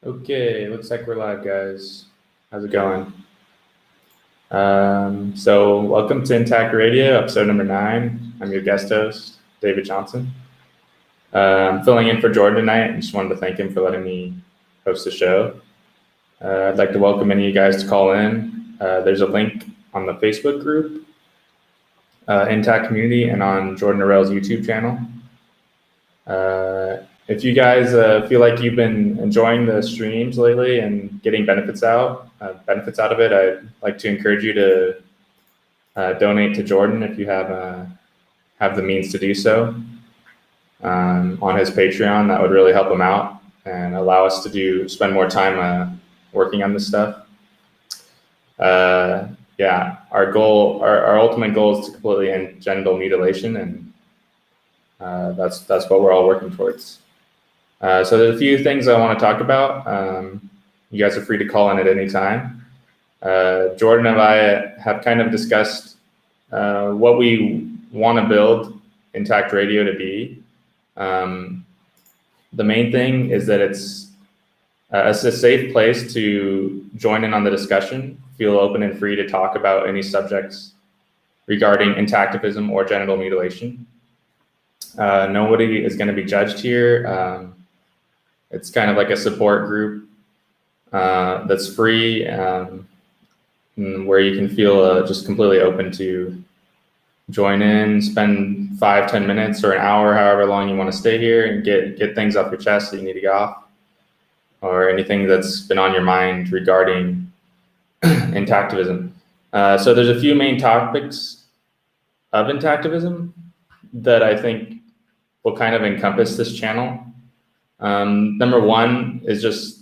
Okay, looks like we're live, guys. How's it going? So welcome to Intact Radio, episode number 9. I'm your guest host, David Johnson. I'm filling in for Jordan tonight and just wanted to thank him for letting me host the show. I'd like to welcome any of you guys to call in. There's a link on the Facebook group, Intact Community, and on Jordan Arel's YouTube channel. If you guys feel like you've been enjoying the streams lately and getting benefits out of it, I'd like to encourage you to donate to Jordan if you have the means to do so on his Patreon. That would really help him out and allow us to spend more time working on this stuff. Yeah, our ultimate goal is to completely end genital mutilation, and that's what we're all working towards. So there's a few things I want to talk about. You guys are free to call in at any time. Jordan and I have kind of discussed what we want to build Intact Radio to be. The main thing is that it's a safe place to join in on the discussion, feel open and free to talk about any subjects regarding intactivism or genital mutilation. Nobody is going to be judged here. It's kind of like a support group that's free, where you can feel just completely open to join in, spend 5-10 minutes or an hour, however long you want to stay here, and get things off your chest that you need to get off, or anything that's been on your mind regarding intactivism. So there's a few main topics of intactivism that I think will kind of encompass this channel. Number one is just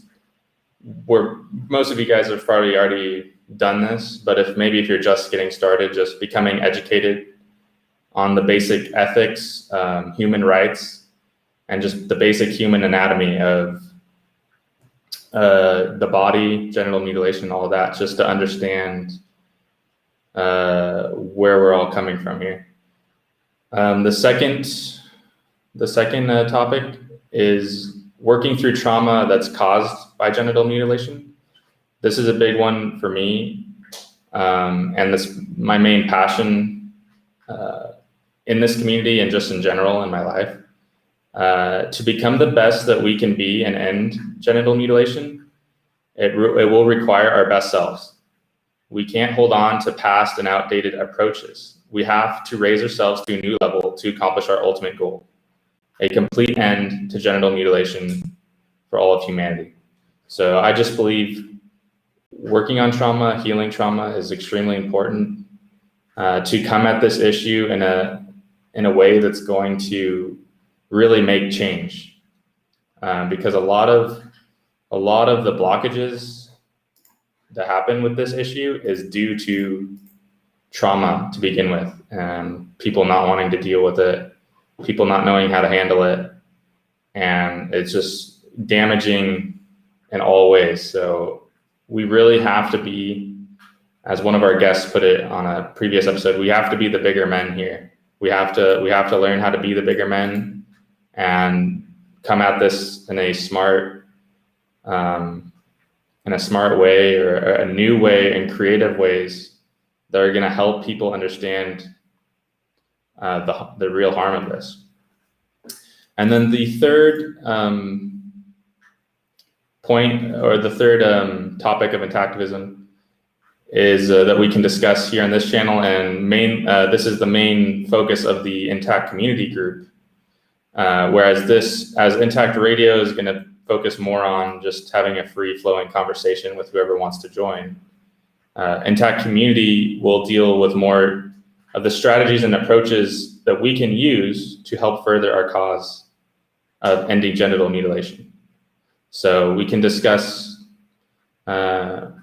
where most of you guys have probably already done this, but if you're just getting started, just becoming educated on the basic ethics, human rights, and just the basic human anatomy of the body, genital mutilation, all of that, just to understand where we're all coming from here. The second topic is working through trauma that's caused by genital mutilation. This is a big one for me, and this my main passion in this community and just in general in my life. To become the best that we can be and end genital mutilation, it will require our best selves. We can't hold on to past and outdated approaches. We have to raise ourselves to a new level to accomplish our ultimate goal: a complete end to genital mutilation for all of humanity. So I just believe working on trauma, healing trauma, is extremely important to come at this issue in a way that's going to really make change, because a lot of the blockages that happen with this issue is due to trauma to begin with, and people not wanting to deal with it, people not knowing how to handle it, and it's just damaging in all ways. So we really have to be, as one of our guests put it on a previous episode, we have to be the bigger men here. We have to learn how to be the bigger men and come at this in a smart way, or a new way, and creative ways that are going to help people understand the real harm of this. And then the third point, or the third topic of intactivism, is that we can discuss here on this channel, and this is the main focus of the Intact community group. Whereas as Intact Radio is going to focus more on just having a free-flowing conversation with whoever wants to join, Intact community will deal with more of the strategies and approaches that we can use to help further our cause of ending genital mutilation. So we can discuss, whatever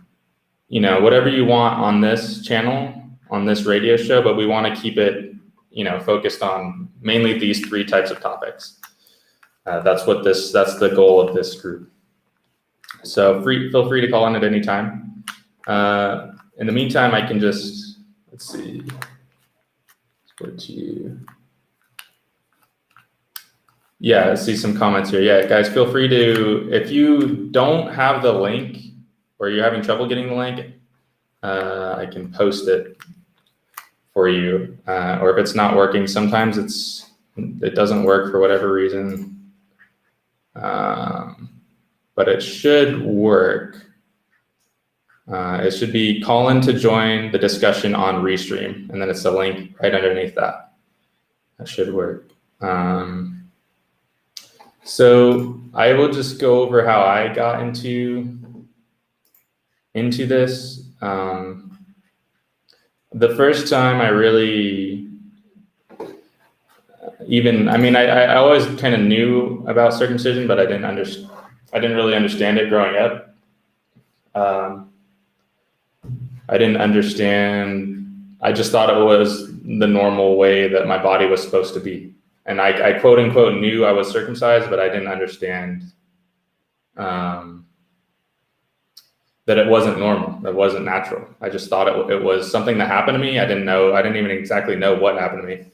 you want on this channel, on this radio show, but we want to keep it, focused on mainly these 3 types of topics. That's the goal of this group. So feel free to call in at any time. In the meantime, I can just, let's see, let's go to Yeah, I see some comments here. Yeah, guys, feel free to, if you don't have the link or you're having trouble getting the link, I can post it for you. Or if it's not working, sometimes it doesn't work for whatever reason. But it should work. It should be call in to join the discussion on RESTREAM, and then it's a link right underneath that. That should work. So I will just go over how I got into this. The first time I really I always kind of knew about circumcision, but I didn't really understand it growing up. I didn't understand. I just thought it was the normal way that my body was supposed to be. And I quote unquote knew I was circumcised, but I didn't understand that it wasn't normal, that wasn't natural. I just thought it was something that happened to me. I didn't even exactly know what happened to me,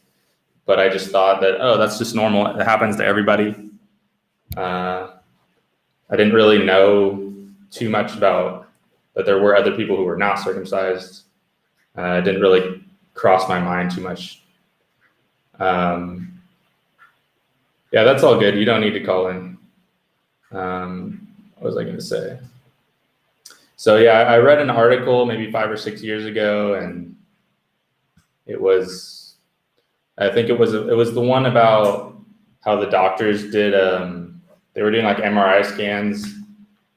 but I just thought that, oh, that's just normal. It happens to everybody. I didn't really know too much about that there were other people who were not circumcised. It didn't really cross my mind too much. Yeah, that's all good. You don't need to call in. What was I going to say? So yeah, I read an article maybe 5 or 6 years ago, and I think it was the one about how the doctors did. They were doing like MRI scans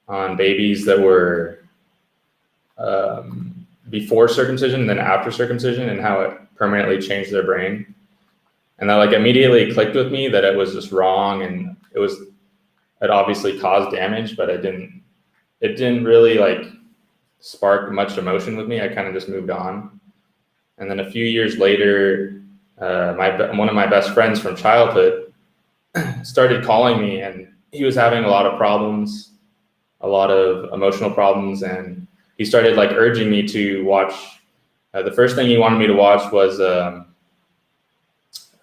on babies that were before circumcision and then after circumcision, and how it permanently changed their brain. And that like immediately clicked with me that it was just wrong, and it obviously caused damage, but it didn't really like spark much emotion with me. I kind of just moved on. And then a few years later, one of my best friends from childhood started calling me, and he was having a lot of problems, a lot of emotional problems. And he started like urging me to watch. The first thing he wanted me to watch was,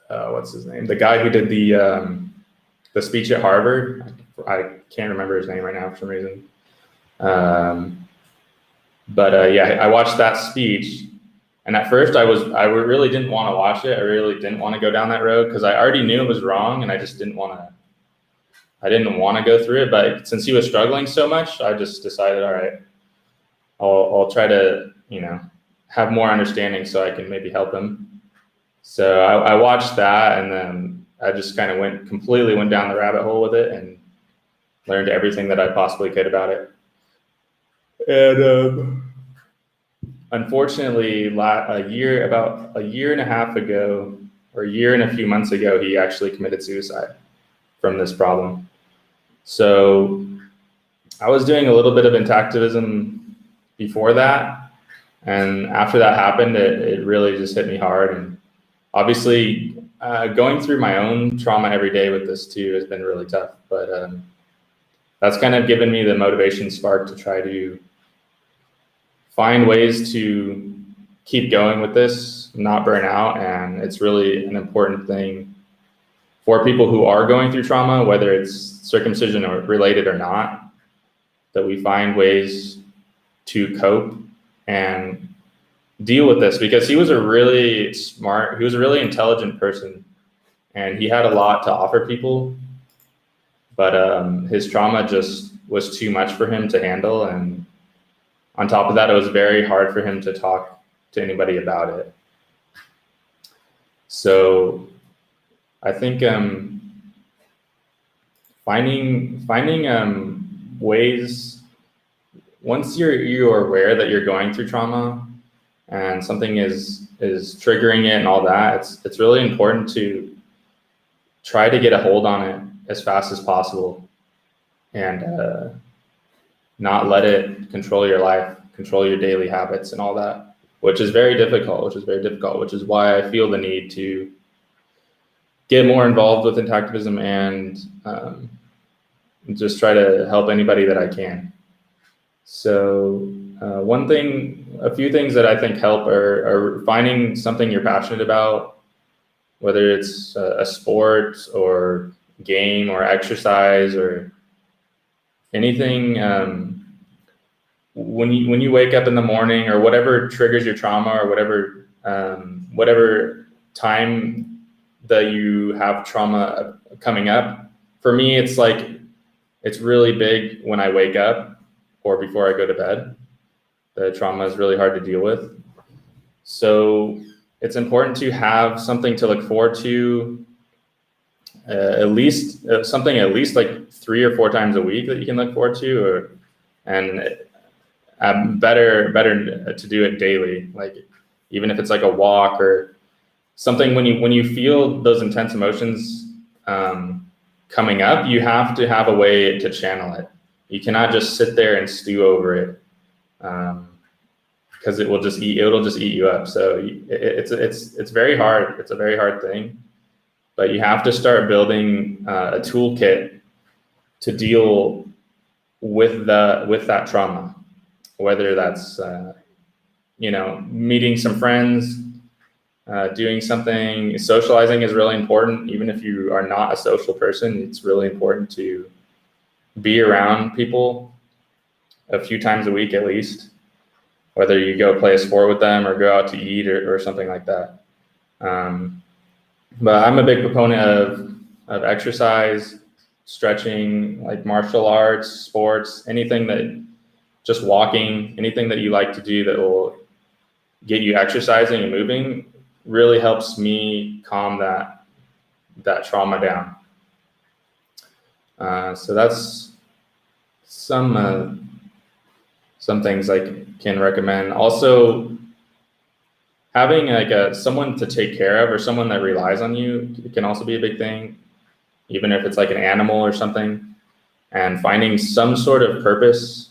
what's his name? The guy who did the speech at Harvard. I can't remember his name right now for some reason. Yeah, I watched that speech, and at first I really didn't want to watch it. I really didn't want to go down that road because I already knew it was wrong, and I just didn't want to go through it. But since he was struggling so much, I just decided, all right, I'll try to, have more understanding so I can maybe help him. So I watched that, and then I just kind of went down the rabbit hole with it and learned everything that I possibly could about it. And unfortunately, about a year and a half ago, or a year and a few months ago, he actually committed suicide from this problem. So I was doing a little bit of intactivism before that, and after that happened, it really just hit me hard. And obviously, going through my own trauma every day with this too has been really tough. But that's kind of given me the motivation spark to try to find ways to keep going with this, not burn out. And it's really an important thing for people who are going through trauma, whether it's circumcision or related or not, that we find ways to cope and deal with this, because he was a really intelligent person, and he had a lot to offer people, but his trauma just was too much for him to handle. And on top of that, it was very hard for him to talk to anybody about it. So I think finding ways, once you're aware that you're going through trauma and something is triggering it and all that, it's really important to try to get a hold on it as fast as possible, and not let it control your life, control your daily habits and all that, which is very difficult, which is why I feel the need to get more involved with intactivism and just try to help anybody that I can. So a few things that I think help are finding something you're passionate about, whether it's a sport or game or exercise or anything. When you wake up in the morning, or whatever triggers your trauma, or whatever time that you have trauma coming up, for me, it's like, it's really big when I wake up or before I go to bed. The trauma is really hard to deal with. So it's important to have something to look forward to, at least like 3 or 4 times a week that you can look forward to, and better to do it daily. Like, even if it's like a walk or something, when you feel those intense emotions coming up, you have to have a way to channel it. You cannot just sit there and stew over it, because it'll just eat you up. So it's very hard. It's a very hard thing, but you have to start building a toolkit to deal with that trauma, whether that's meeting some friends, doing something. Socializing is really important. Even if you are not a social person, it's really important to be around people a few times a week at least, whether you go play a sport with them or go out to eat or something like that. But I'm a big proponent of exercise, stretching, like martial arts, sports, anything that, just walking, anything that you like to do that will get you exercising and moving, really helps me calm that trauma down. So that's some things I can recommend. Also, having like someone to take care of, or someone that relies on you, can also be a big thing, even if it's like an animal or something. And finding some sort of purpose,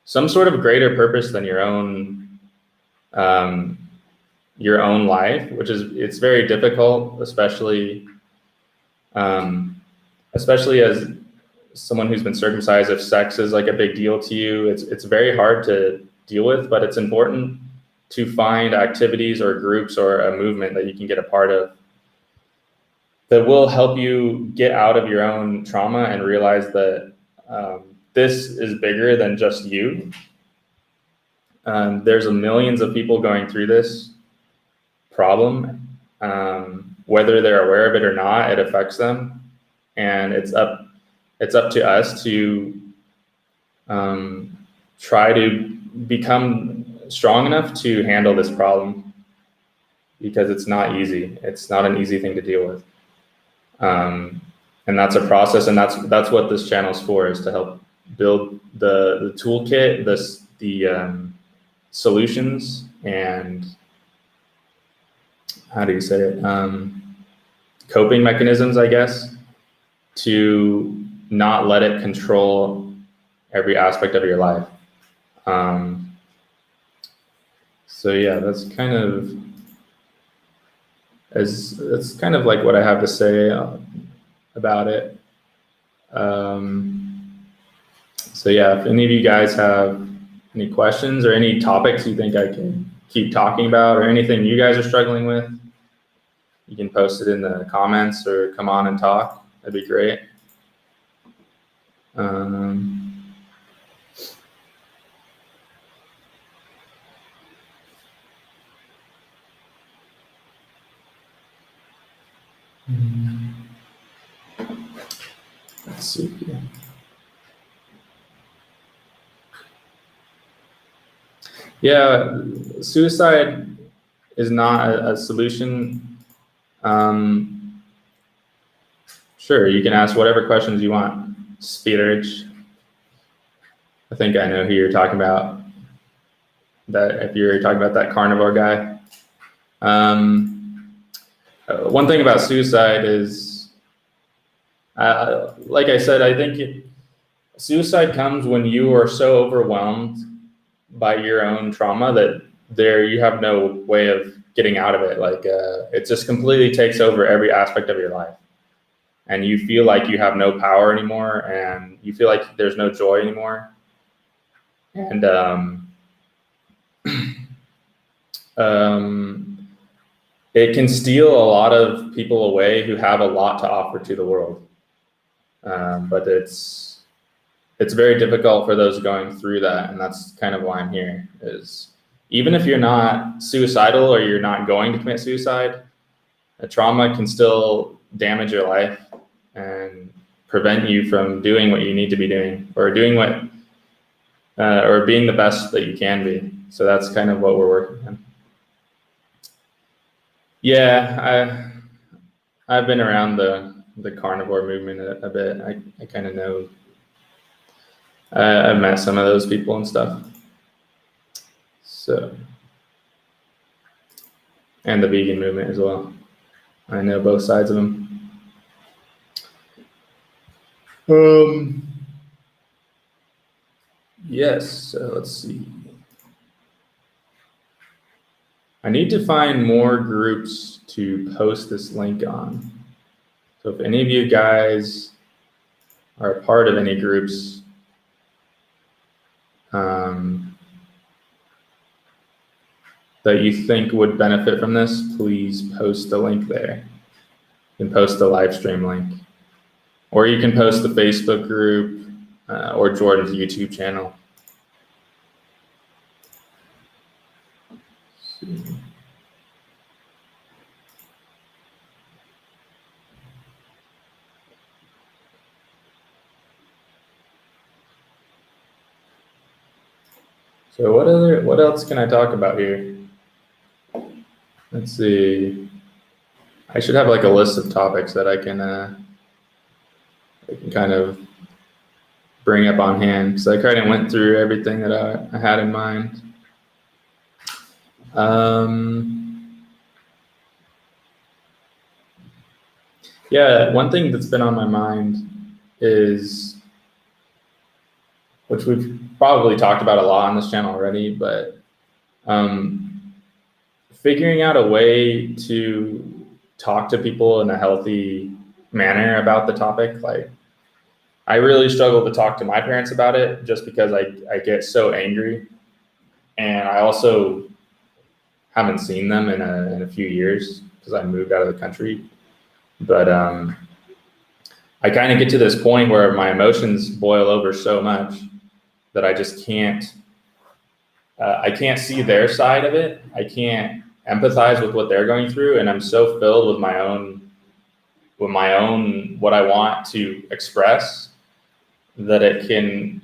some sort of greater purpose than your own life, it's very difficult, especially as someone who's been circumcised. If sex is like a big deal to you, it's very hard to deal with, but it's important to find activities or groups or a movement that you can get a part of that will help you get out of your own trauma and realize that this is bigger than just you. There's millions of people going through this problem. Whether they're aware of it or not, it affects them, and it's up to us to try to become strong enough to handle this problem, because it's not easy. It's not an easy thing to deal with, and that's a process. And that's what this channel is for, is to help build the toolkit, the solutions, and how do you say it? Coping mechanisms, I guess, to not let it control every aspect of your life. So yeah, that's kind of like what I have to say about it. So yeah, if any of you guys have any questions or any topics you think I can keep talking about, or anything you guys are struggling with, you can post it in the comments or come on and talk. That'd be great. Let's see here. Yeah, suicide is not a solution. Sure, you can ask whatever questions you want. Speederich, I think I know who you're talking about. That if you're talking about that carnivore guy. One thing about suicide is, like I said, I think suicide comes when you are so overwhelmed by your own trauma that you have no way of getting out of it. Like it just completely takes over every aspect of your life, and you feel like you have no power anymore, and you feel like there's no joy anymore. And it can steal a lot of people away who have a lot to offer to the world. But it's very difficult for those going through that, and that's kind of why I'm here. Is even if you're not suicidal or you're not going to commit suicide, a trauma can still damage your life and prevent you from doing what you need to be doing, or doing what, or being the best that you can be. So that's kind of what we're working on. Yeah, I've been around the carnivore movement a bit. I kind of know. I've met some of those people and stuff. So, and the vegan movement as well. I know both sides of them. Yes, so let's see. I need to find more groups to post this link on. So if any of you guys are a part of any groups, that you think would benefit from this, please post the link there. You can post the live stream link, or you can post the Facebook group or Jordan's YouTube channel. Let's see. So what else can I talk about here? Let's see. I should have like a list of topics that I can kind of bring up on hand, because I kind of went through everything that I had in mind. Yeah, one thing that's been on my mind is, which we've probably talked about a lot on this channel already, but figuring out a way to talk to people in a healthy manner about the topic. Like, I really struggle to talk to my parents about it, just because I get so angry, and I also haven't seen them in a few years because I moved out of the country. But I kind of get to this point where my emotions boil over so much that I just can't. I can't see their side of it. I can't empathize with what they're going through, and I'm so filled with my own what I want to express, that it can,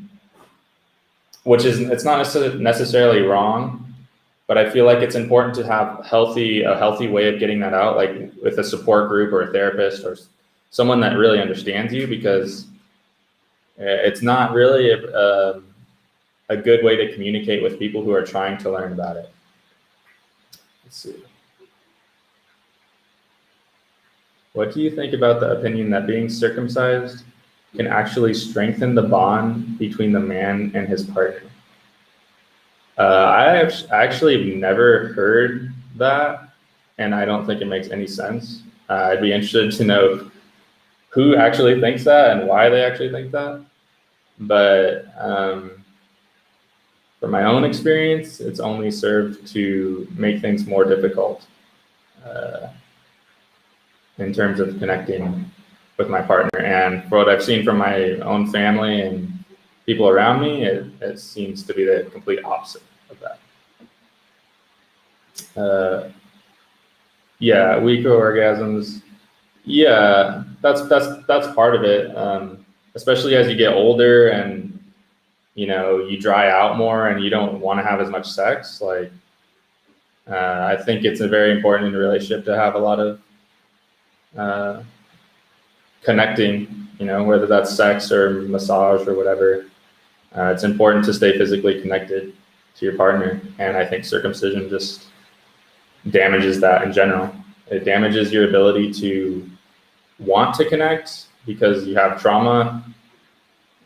which is, it's not necessarily wrong, but I feel like it's important to have a healthy way of getting that out, like with a support group or a therapist or someone that really understands you, because it's not really a good way to communicate with people who are trying to learn about it. Let's see. What do you think about the opinion that being circumcised can actually strengthen the bond between the man and his partner? I actually never heard that, and I don't think it makes any sense. I'd be interested to know who actually thinks that and why they actually think that. But from my own experience, it's only served to make things more difficult in terms of connecting with my partner. And for what I've seen from my own family and people around me, it seems to be the complete opposite of that. Yeah, weaker orgasms. Yeah, that's part of it. Especially as you get older and you dry out more and you don't want to have as much sex. Like, I think it's very important in a relationship to have a lot of connecting, whether that's sex or massage or whatever. It's important to stay physically connected to your partner. And I think circumcision just damages that in general. It damages your ability to want to connect because you have trauma,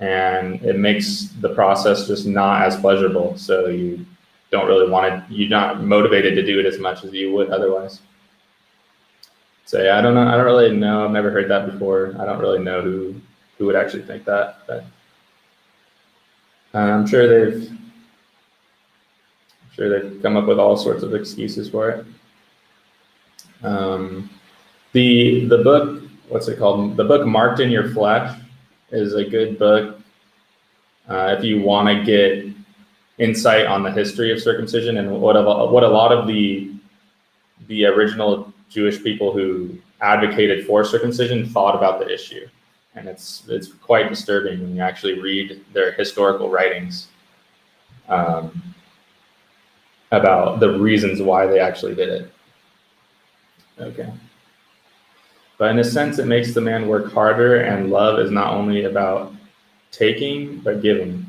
and it makes the process just not as pleasurable. So you don't really want to, you're not motivated to do it as much as you would otherwise. So yeah, I don't know. I don't really know. I've never heard that before. I don't really know who would actually think that, but I'm sure they've come up with all sorts of excuses for it. The book, what's it called? The book Marked in Your Flesh is a good book if you want to get insight on the history of circumcision and what a lot of the original Jewish people who advocated for circumcision thought about the issue. And it's quite disturbing when you actually read their historical writings about the reasons why they actually did it. Okay. But in a sense, it makes the man work harder, and love is not only about taking, but giving.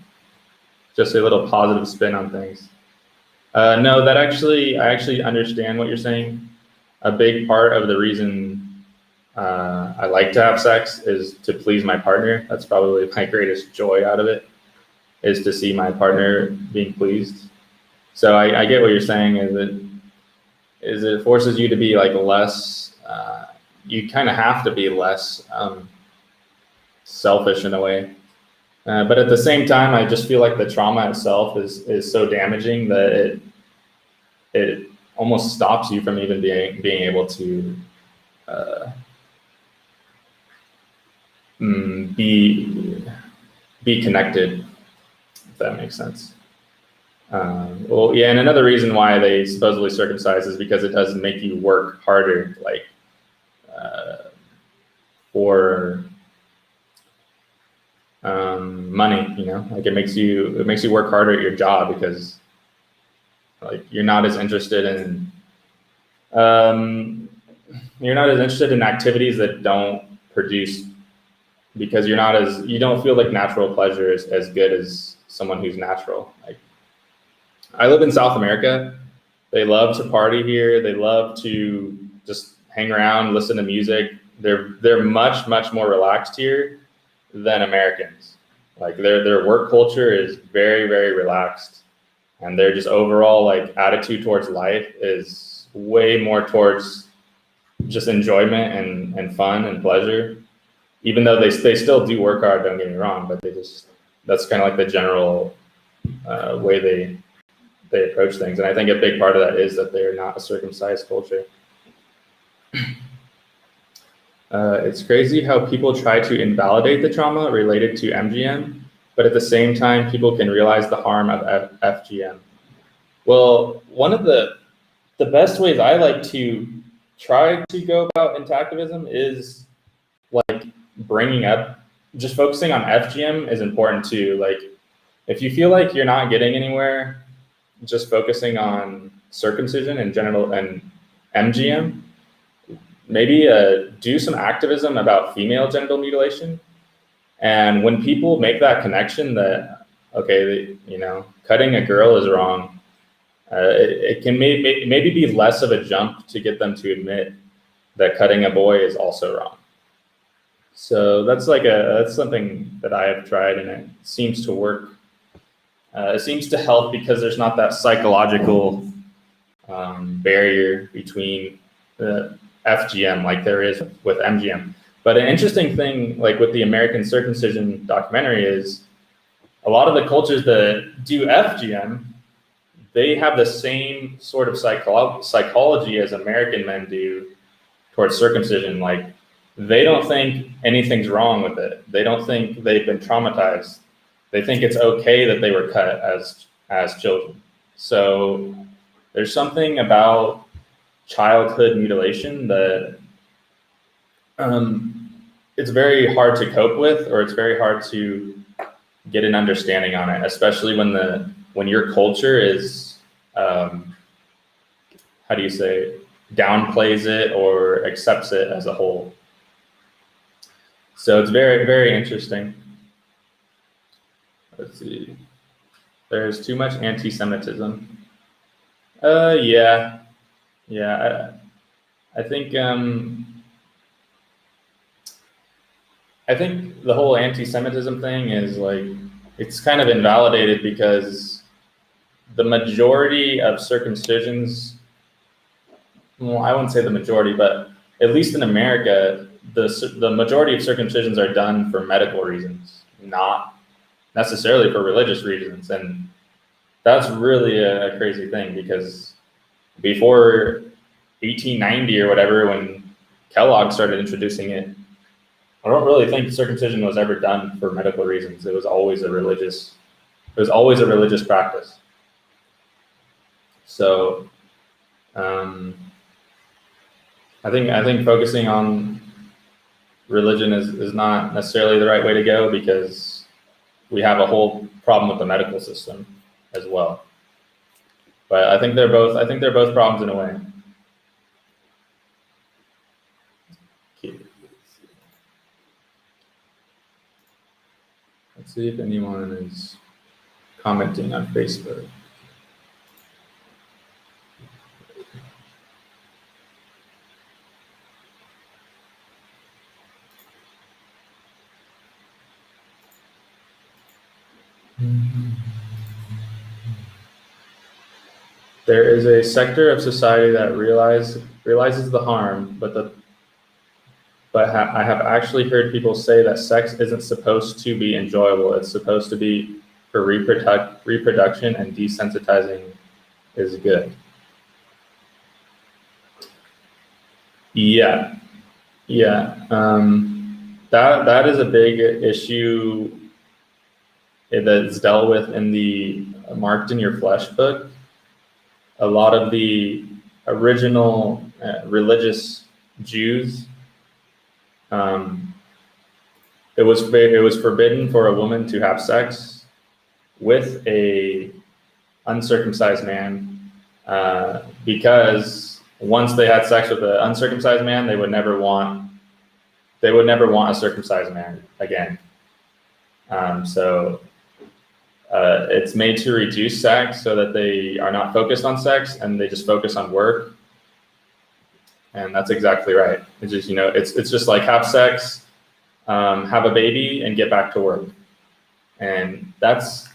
Just a little positive spin on things. No, I actually understand what you're saying. A big part of the reason I like to have sex is to please my partner. That's probably my greatest joy out of it, is to see my partner being pleased. So I get what you're saying, is it forces you to be like less, you kind of have to be less selfish in a way. But at the same time, I just feel like the trauma itself is so damaging that it almost stops you from even being able to be connected, if that makes sense. Well, yeah, and another reason why they supposedly circumcise is because it does make you work harder, like for money, you know, like it makes you work harder at your job, because like you're not as interested in activities that don't produce, because you don't feel like natural pleasure is as good as someone who's natural. Like, I live in South America. They love to party here. They love to just hang around, listen to music. They're much more relaxed here than Americans. Like their work culture is very relaxed, and their just overall like attitude towards life is way more towards just enjoyment and fun and pleasure. Even though they still do work hard, don't get me wrong, but that's kind of like the general way they approach things. And I think a big part of that is that they're not a circumcised culture. It's crazy how people try to invalidate the trauma related to MGM, but at the same time, people can realize the harm of FGM. Well, one of the best ways I like to try to go about intactivism is like bringing up, just focusing on FGM is important too. Like if you feel like you're not getting anywhere, just focusing on circumcision and genital and MGM, maybe do some activism about female genital mutilation. And when people make that connection that, okay, you know, cutting a girl is wrong, it can maybe be less of a jump to get them to admit that cutting a boy is also wrong. So that's something that I have tried, and it seems to work. It seems to help because there's not that psychological barrier between the FGM like there is with MGM. But an interesting thing, like with the American circumcision documentary, is a lot of the cultures that do FGM, they have the same sort of psychology as American men do towards circumcision. Like they don't think anything's wrong with it. They don't think they've been traumatized. They think it's okay that they were cut as children. So there's something about childhood mutilation that it's very hard to cope with, or it's very hard to get an understanding on it, especially when your culture is how do you say, downplays it or accepts it as a whole. So it's very interesting. Let's see. There's too much anti-Semitism. Yeah. I think the whole anti-Semitism thing is like, it's kind of invalidated because the majority of circumcisions, well, I wouldn't say the majority, but at least in America, the majority of circumcisions are done for medical reasons, not necessarily for religious reasons. And that's really a crazy thing, because before 1890 or whatever, when Kellogg started introducing it, I don't really think circumcision was ever done for medical reasons. It was always a religious practice. So I think focusing on religion is not necessarily the right way to go, because we have a whole problem with the medical system as well. But I think they're both problems in a way. Let's see if anyone is commenting on Facebook. There is a sector of society that realizes the harm, but I have actually heard people say that sex isn't supposed to be enjoyable. It's supposed to be for reproduction, and desensitizing is good. Yeah. That is a big issue that's dealt with in the Marked in Your Flesh book. A lot of the original religious Jews, it was forbidden for a woman to have sex with a uncircumcised man, because once they had sex with an uncircumcised man, they would never want a circumcised man again. It's made to reduce sex so that they are not focused on sex and they just focus on work. And that's exactly right. It's just, it's just like have sex, have a baby, and get back to work. And that's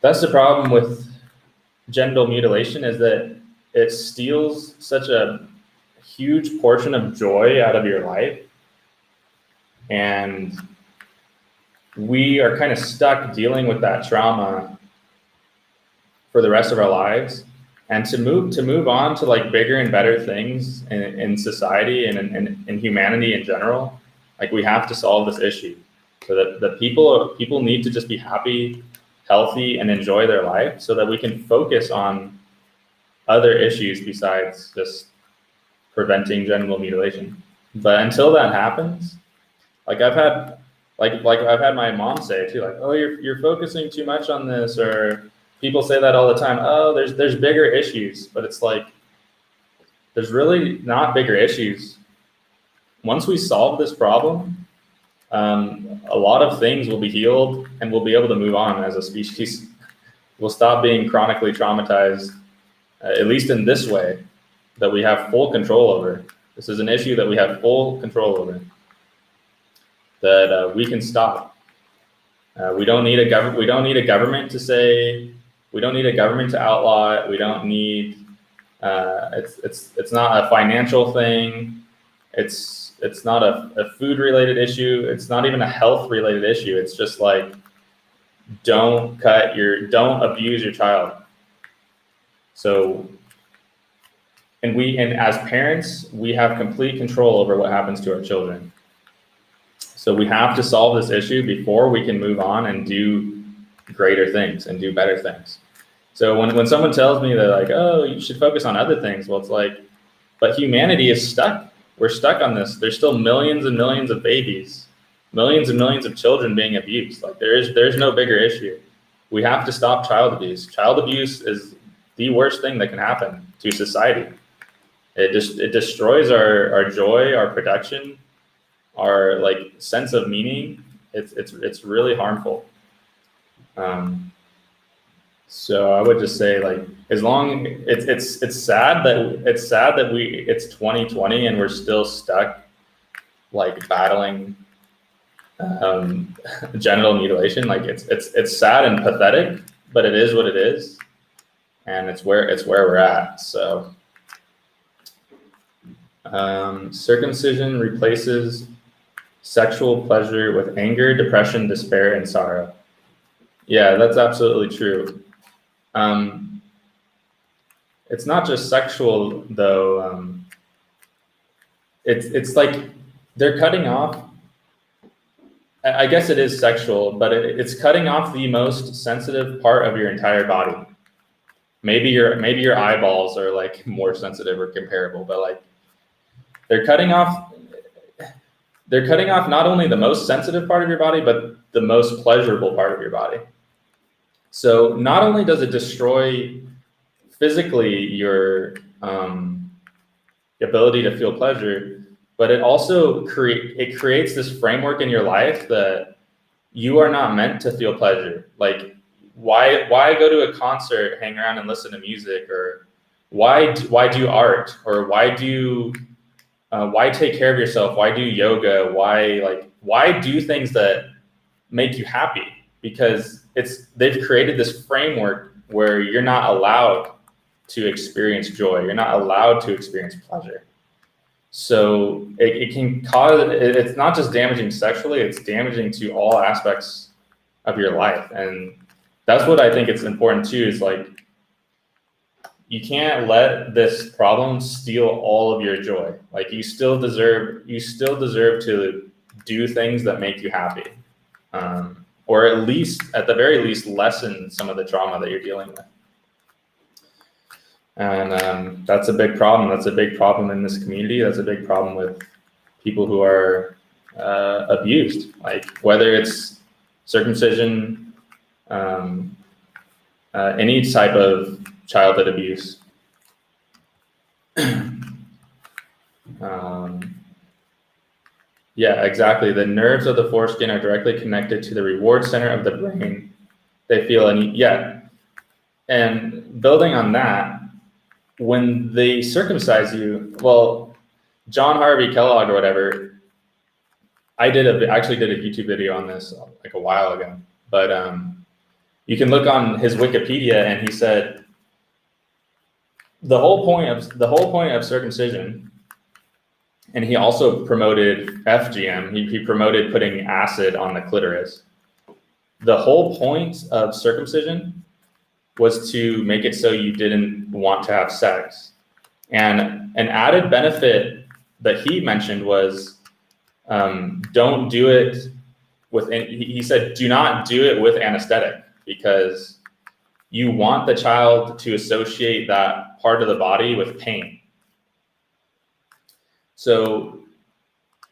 the problem with genital mutilation, is that it steals such a huge portion of joy out of your life. And we are kind of stuck dealing with that trauma for the rest of our lives. And to move on to like bigger and better things in society and in humanity in general, like we have to solve this issue so that the people need to just be happy, healthy, and enjoy their life, so that we can focus on other issues besides just preventing genital mutilation. But until that happens, like I've had my mom say too, like, oh, you're focusing too much on this, or people say that all the time. Oh, there's bigger issues, but it's like, there's really not bigger issues. Once we solve this problem, a lot of things will be healed, and we'll be able to move on as a species. We'll stop being chronically traumatized, at least in this way, that we have full control over. This is an issue that we have full control over, that we can stop. We don't need a government to say. We don't need a government to outlaw it. We don't need. It's not a financial thing. It's not a food related issue. It's not even a health related issue. It's just like, don't abuse your child. So, and as parents, we have complete control over what happens to our children. So we have to solve this issue before we can move on and do greater things and do better things. So when someone tells me that, like, oh, you should focus on other things, well, it's like, but humanity is stuck. We're stuck on this. There's still millions and millions of babies, millions and millions of children being abused. Like there's no bigger issue. We have to stop child abuse. Child abuse is the worst thing that can happen to society. It destroys our joy, our production, our like sense of meaning. It's really harmful. So I would just say, like, as long it's sad that it's 2020 and we're still stuck like battling genital mutilation. Like it's sad and pathetic, but it is what it is, and it's where we're at. So circumcision replaces sexual pleasure with anger, depression, despair, and sorrow. Yeah, that's absolutely true. It's not just sexual though. It's like they're cutting off I guess it is sexual, but it's cutting off the most sensitive part of your entire body. Maybe your eyeballs are like more sensitive or comparable, but like they're cutting off not only the most sensitive part of your body, but the most pleasurable part of your body. So not only does it destroy physically your ability to feel pleasure, but it also creates this framework in your life that you are not meant to feel pleasure. Like why go to a concert, hang around and listen to music, or why do art, or why take care of yourself? Why do yoga? Why do things that make you happy? Because they've created this framework where you're not allowed to experience joy. You're not allowed to experience pleasure. So it can cause, it's not just damaging sexually, it's damaging to all aspects of your life. And that's what I think it's important too, is like, you can't let this problem steal all of your joy. Like you still deserve to do things that make you happy. Or at the very least, lessen some of the trauma that you're dealing with. And that's a big problem. That's a big problem in this community. That's a big problem with people who are abused, like whether it's circumcision, any type of childhood abuse. Yeah, exactly. The nerves of the foreskin are directly connected to the reward center of the brain. They feel and building on that, when they circumcise you, well, John Harvey Kellogg or whatever, I actually did a YouTube video on this like a while ago, but you can look on his Wikipedia, and he said the whole point of circumcision, and he also promoted FGM. He promoted putting acid on the clitoris. The whole point of circumcision was to make it so you didn't want to have sex. And an added benefit that he mentioned was don't do it he said, do not do it with anesthetic, because you want the child to associate that part of the body with pain. So,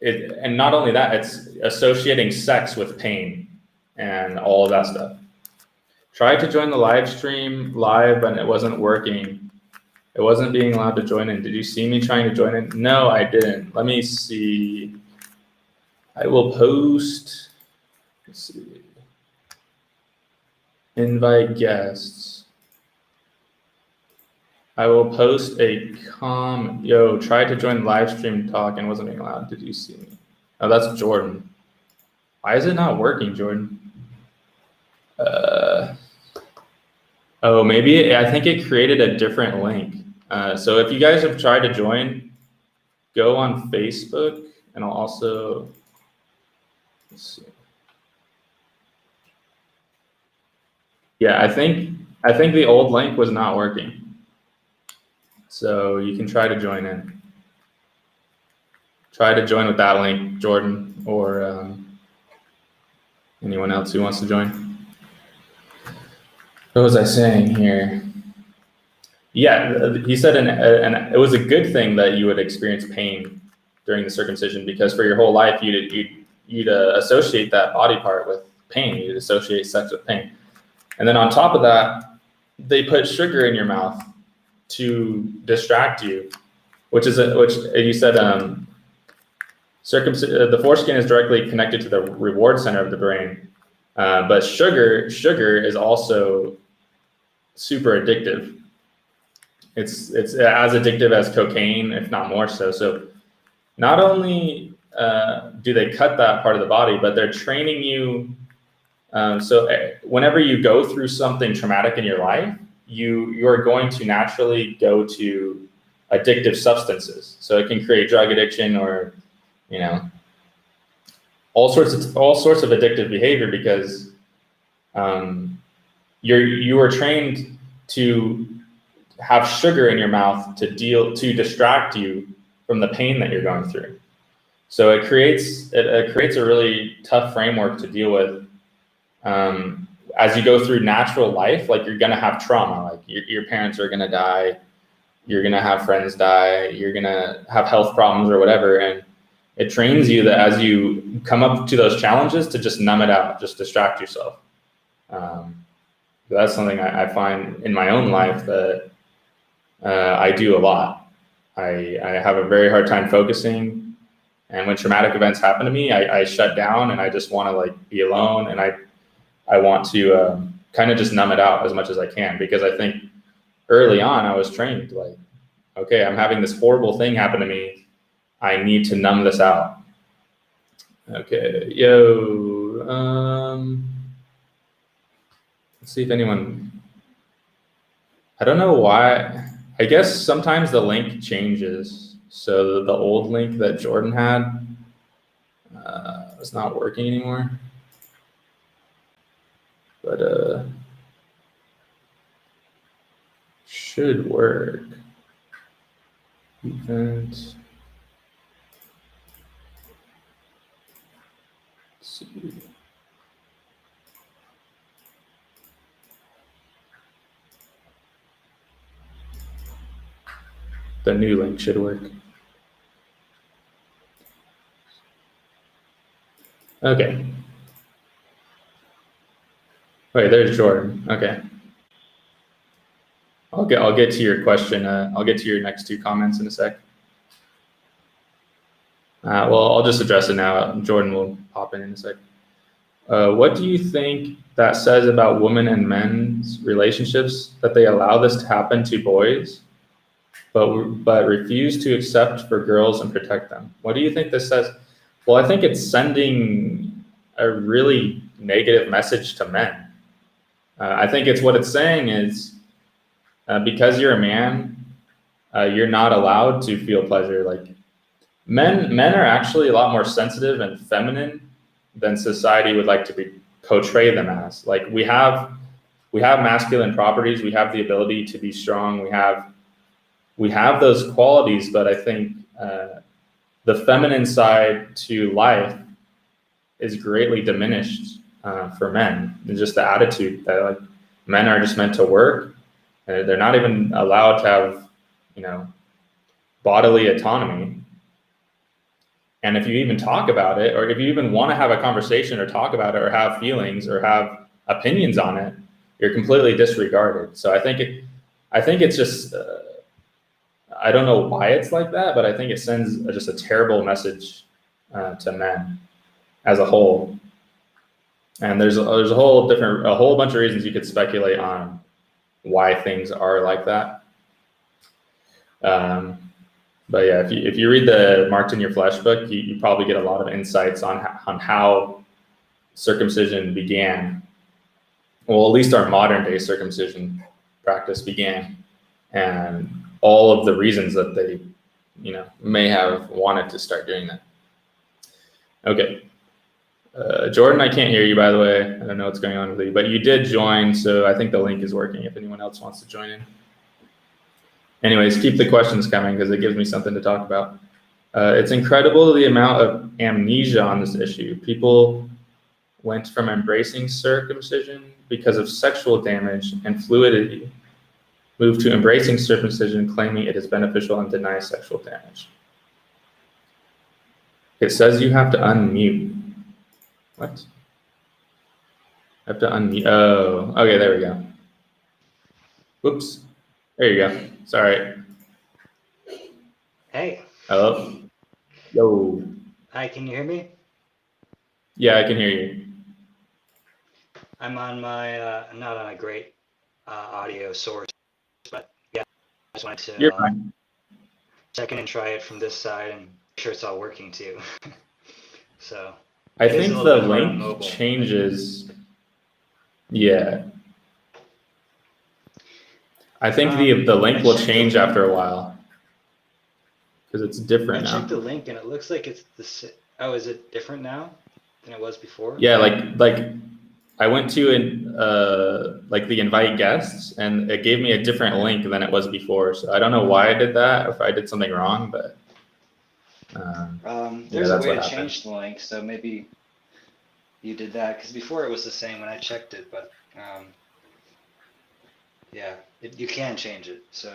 and not only that, it's associating sex with pain and all of that stuff. Tried to join the live stream live, and it wasn't working. It wasn't being allowed to join in. Did you see me trying to join in? No, I didn't. Let me see. I will post. Let's see. Invite guests. I will post a tried to join live stream talk and wasn't being allowed. Did you see me? Oh, that's Jordan. Why is it not working, Jordan? Oh, maybe I think it created a different link. So if you guys have tried to join, go on Facebook, and I'll also, let's see. Yeah, I think the old link was not working. So you can try to join in. Try to join with that link, Jordan, or anyone else who wants to join. What was I saying here? Yeah, he said, and it was a good thing that you would experience pain during the circumcision, because for your whole life you'd associate that body part with pain. You'd associate sex with pain, and then on top of that, they put sugar in your mouth to distract you, which you said the foreskin is directly connected to the reward center of the brain, but sugar is also super addictive. It's as addictive as cocaine, if not more so. So not only do they cut that part of the body, but they're training you. So whenever you go through something traumatic in your life, you are going to naturally go to addictive substances. So it can create drug addiction, or all sorts of addictive behavior, because you are trained to have sugar in your mouth to distract you from the pain that you're going through. So it creates a really tough framework to deal with. As you go through natural life, like you're gonna have trauma, like your parents are gonna die, you're gonna have friends die, you're gonna have health problems or whatever, and it trains you that as you come up to those challenges to just numb it out, just distract yourself. That's something I find in my own life that I do a lot. I have a very hard time focusing, and when traumatic events happen to me, I shut down and I just want to like be alone, and I want to kind of just numb it out as much as I can, because I think early on I was trained like, okay, I'm having this horrible thing happen to me, I need to numb this out. Okay, let's see if anyone, I don't know why, I guess sometimes the link changes. So the old link that Jordan had is not working anymore. But should work. Event. Let's see. The new link should work. Okay. Wait, there's Jordan. Okay. I'll get to your question. I'll get to your next two comments in a sec. Well, I'll just address it now. Jordan will pop in a sec. What do you think that says about women and men's relationships that they allow this to happen to boys, but refuse to accept for girls and protect them? What do you think this says? Well, I think it's sending a really negative message to men. I think it's what it's saying is, because you're a man, you're not allowed to feel pleasure. Like men are actually a lot more sensitive and feminine than society would like to portray them as. Like we have masculine properties, we have the ability to be strong, we have those qualities, but I think the feminine side to life is greatly diminished for men. And just the attitude that like men are just meant to work. They're not even allowed to have, bodily autonomy. And if you even talk about it, or if you even want to have a conversation or talk about it or have feelings or have opinions on it, you're completely disregarded. So I think it's just, I don't know why it's like that, but I think it sends just a terrible message to men as a whole. And there's a whole bunch of reasons you could speculate on why things are like that. But yeah, if you read the Marked in Your Flesh book, you probably get a lot of insights on how circumcision began. Well, at least our modern day circumcision practice began, and all of the reasons that they, may have wanted to start doing that. Okay. Jordan, I can't hear you, by the way. I don't know what's going on with you, but you did join, so I think the link is working if anyone else wants to join in. Anyways, keep the questions coming because it gives me something to talk about. It's incredible the amount of amnesia on this issue. People went from embracing circumcision because of sexual damage and fluidity, moved to embracing circumcision, claiming it is beneficial and deny sexual damage. It says you have to unmute. What? I have to unmute. Oh, okay, there we go. Whoops. There you go. Sorry. Hey. Hello. Yo. Hi, can you hear me? Yeah, I can hear you. I'm on my, not on a great audio source, but yeah, I just wanted to You're fine. check in and try it from this side and make sure it's all working too. So. I think the link changes. Yeah. I think the link will change after a while because it's different now. I checked the link and it looks like it's the. Oh, is it different now than it was before? Yeah, like I went to like the invite guests and it gave me a different link than it was before. So I don't know why I did that, or if I did something wrong, but There's a that's way what to happened. change the link, so maybe you did that, because before it was the same when I checked it, but yeah, you can change it, so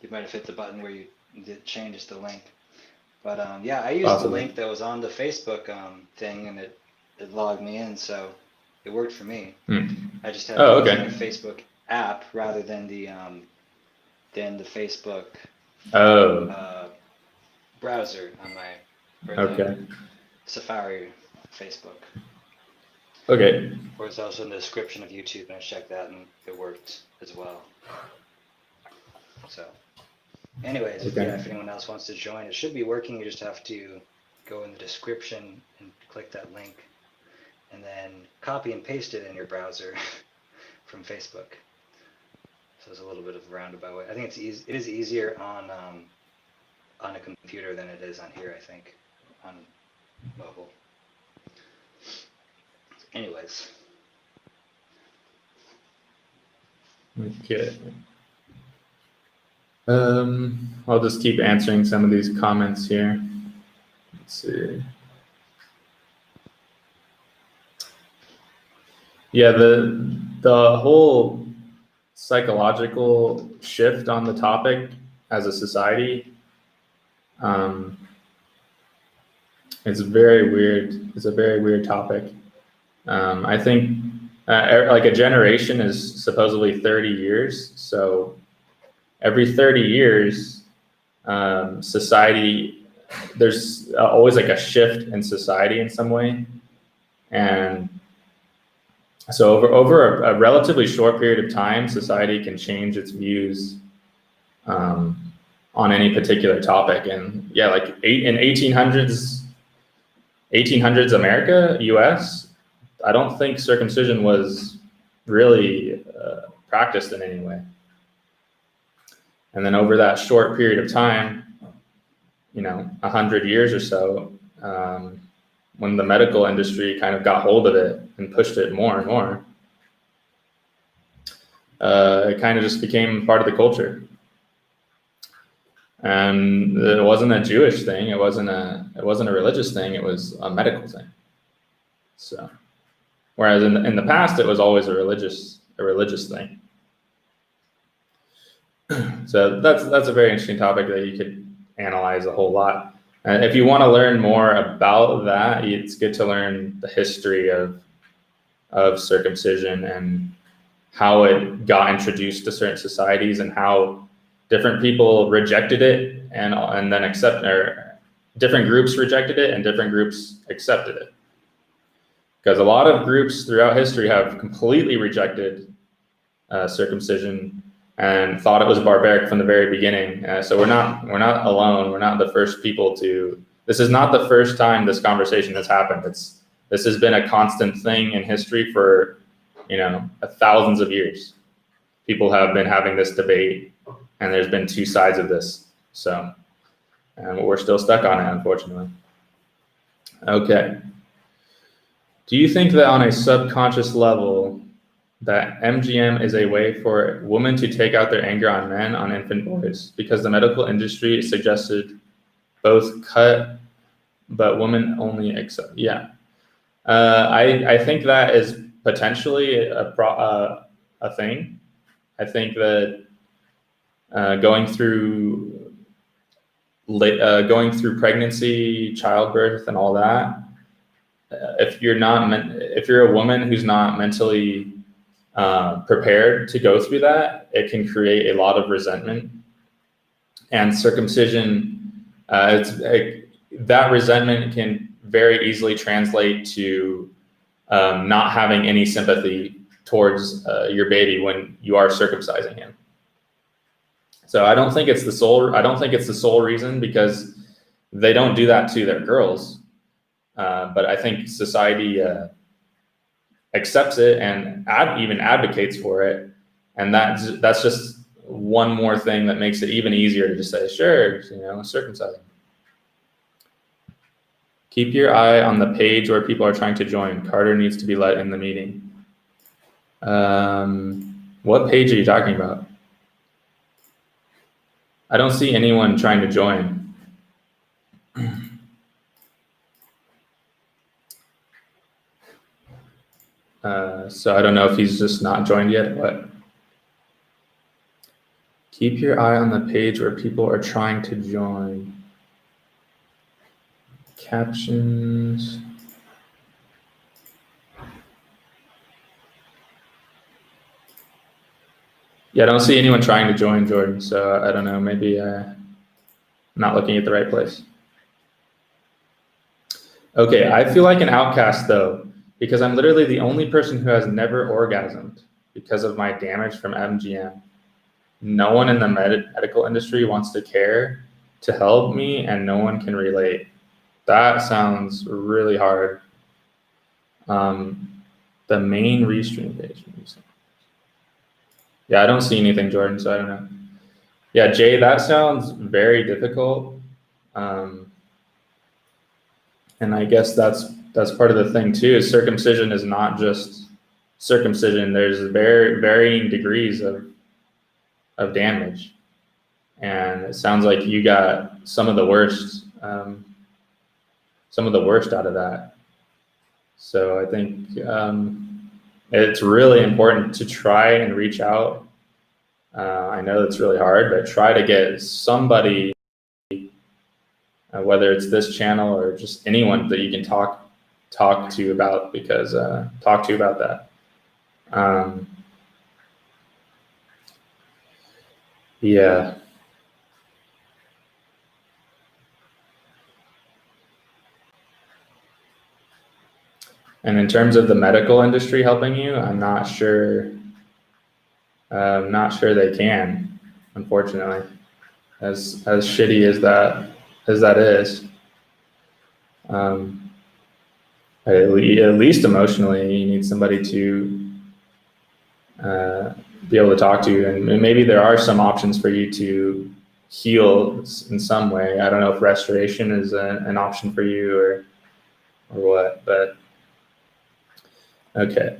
you might have hit the button where you did changes the link. But yeah, I used the Possibly. link that was on the Facebook thing, and it logged me in, so it worked for me. I just had to Oh, use okay. my Facebook app rather than the Facebook browser on my Okay. Safari Facebook. Okay. Or it's also in the description of YouTube, and I checked that, and it worked as well. So, anyways, Okay. yeah, if anyone else wants to join, it should be working. You just have to go in the description and click that link, and then copy and paste it in your browser from Facebook. So it's a little bit of a roundabout way. I think it is easier on a computer than it is on here, I think, on mobile. Anyways. Okay. I'll just keep answering some of these comments here. Let's see. Yeah, the whole psychological shift on the topic as a society, it's very weird. It's a very weird topic. I think like a generation is supposedly 30 years. So every 30 years, society, there's always like a shift in society in some way. And so over a relatively short period of time, society can change its views on any particular topic. And yeah, like in 1800s America, US, I don't think circumcision was really practiced in any way. And then over that short period of time, 100 years or so, when the medical industry kind of got hold of it and pushed it more and more, it kind of just became part of the culture. And it wasn't a Jewish thing. It wasn't a religious thing. It was a medical thing. So, whereas in the past, it was always a religious thing. So that's a very interesting topic that you could analyze a whole lot. And if you want to learn more about that, it's good to learn the history of circumcision and how it got introduced to certain societies and how different people rejected it and then different groups rejected it and different groups accepted it. Because a lot of groups throughout history have completely rejected circumcision and thought it was barbaric from the very beginning. So we're not alone. We're not the first people to. This is not the first time this conversation has happened. This has been a constant thing in history for thousands of years. People have been having this debate, and there's been two sides of this. So, and we're still stuck on it, unfortunately. Okay. Do you think that on a subconscious level, that MGM is a way for women to take out their anger on men, on infant boys, because the medical industry suggested both cut, but women only accept? Yeah, I think that is potentially a thing. I think that going through pregnancy, childbirth, and all that, if you're a woman who's not mentally prepared to go through that, it can create a lot of resentment. And circumcision, that resentment can very easily translate to not having any sympathy towards your baby when you are circumcising him. So I don't think it's the sole reason, because they don't do that to their girls. But I think society accepts it and even advocates for it, and that's just one more thing that makes it even easier to just say, sure, circumcise. Keep your eye on the page where people are trying to join. Carter needs to be let in the meeting. What page are you talking about? I don't see anyone trying to join. So I don't know if he's just not joined yet, but keep your eye on the page where people are trying to join. Captions. Yeah, I don't see anyone trying to join, Jordan. So I don't know, maybe I'm not looking at the right place. Okay, I feel like an outcast though, because I'm literally the only person who has never orgasmed because of my damage from MGM. No one in the medical industry wants to care to help me, and no one can relate. That sounds really hard. The main restream page. Yeah, I don't see anything, Jordan, so I don't know. Yeah, Jay, that sounds very difficult. And I guess that's part of the thing too, is circumcision is not just circumcision. There's varying degrees of damage. And it sounds like you got some of the worst out of that. So I think it's really important to try and reach out. I know it's really hard, but try to get somebody, whether it's this channel or just anyone that you can talk to about, because talk to you about that. Yeah. And in terms of the medical industry helping you, I'm not sure. Not sure they can, unfortunately, as shitty as that is. At least emotionally, you need somebody to be able to talk to you, and maybe there are some options for you to heal in some way. I don't know if restoration is an option for you or what, but okay.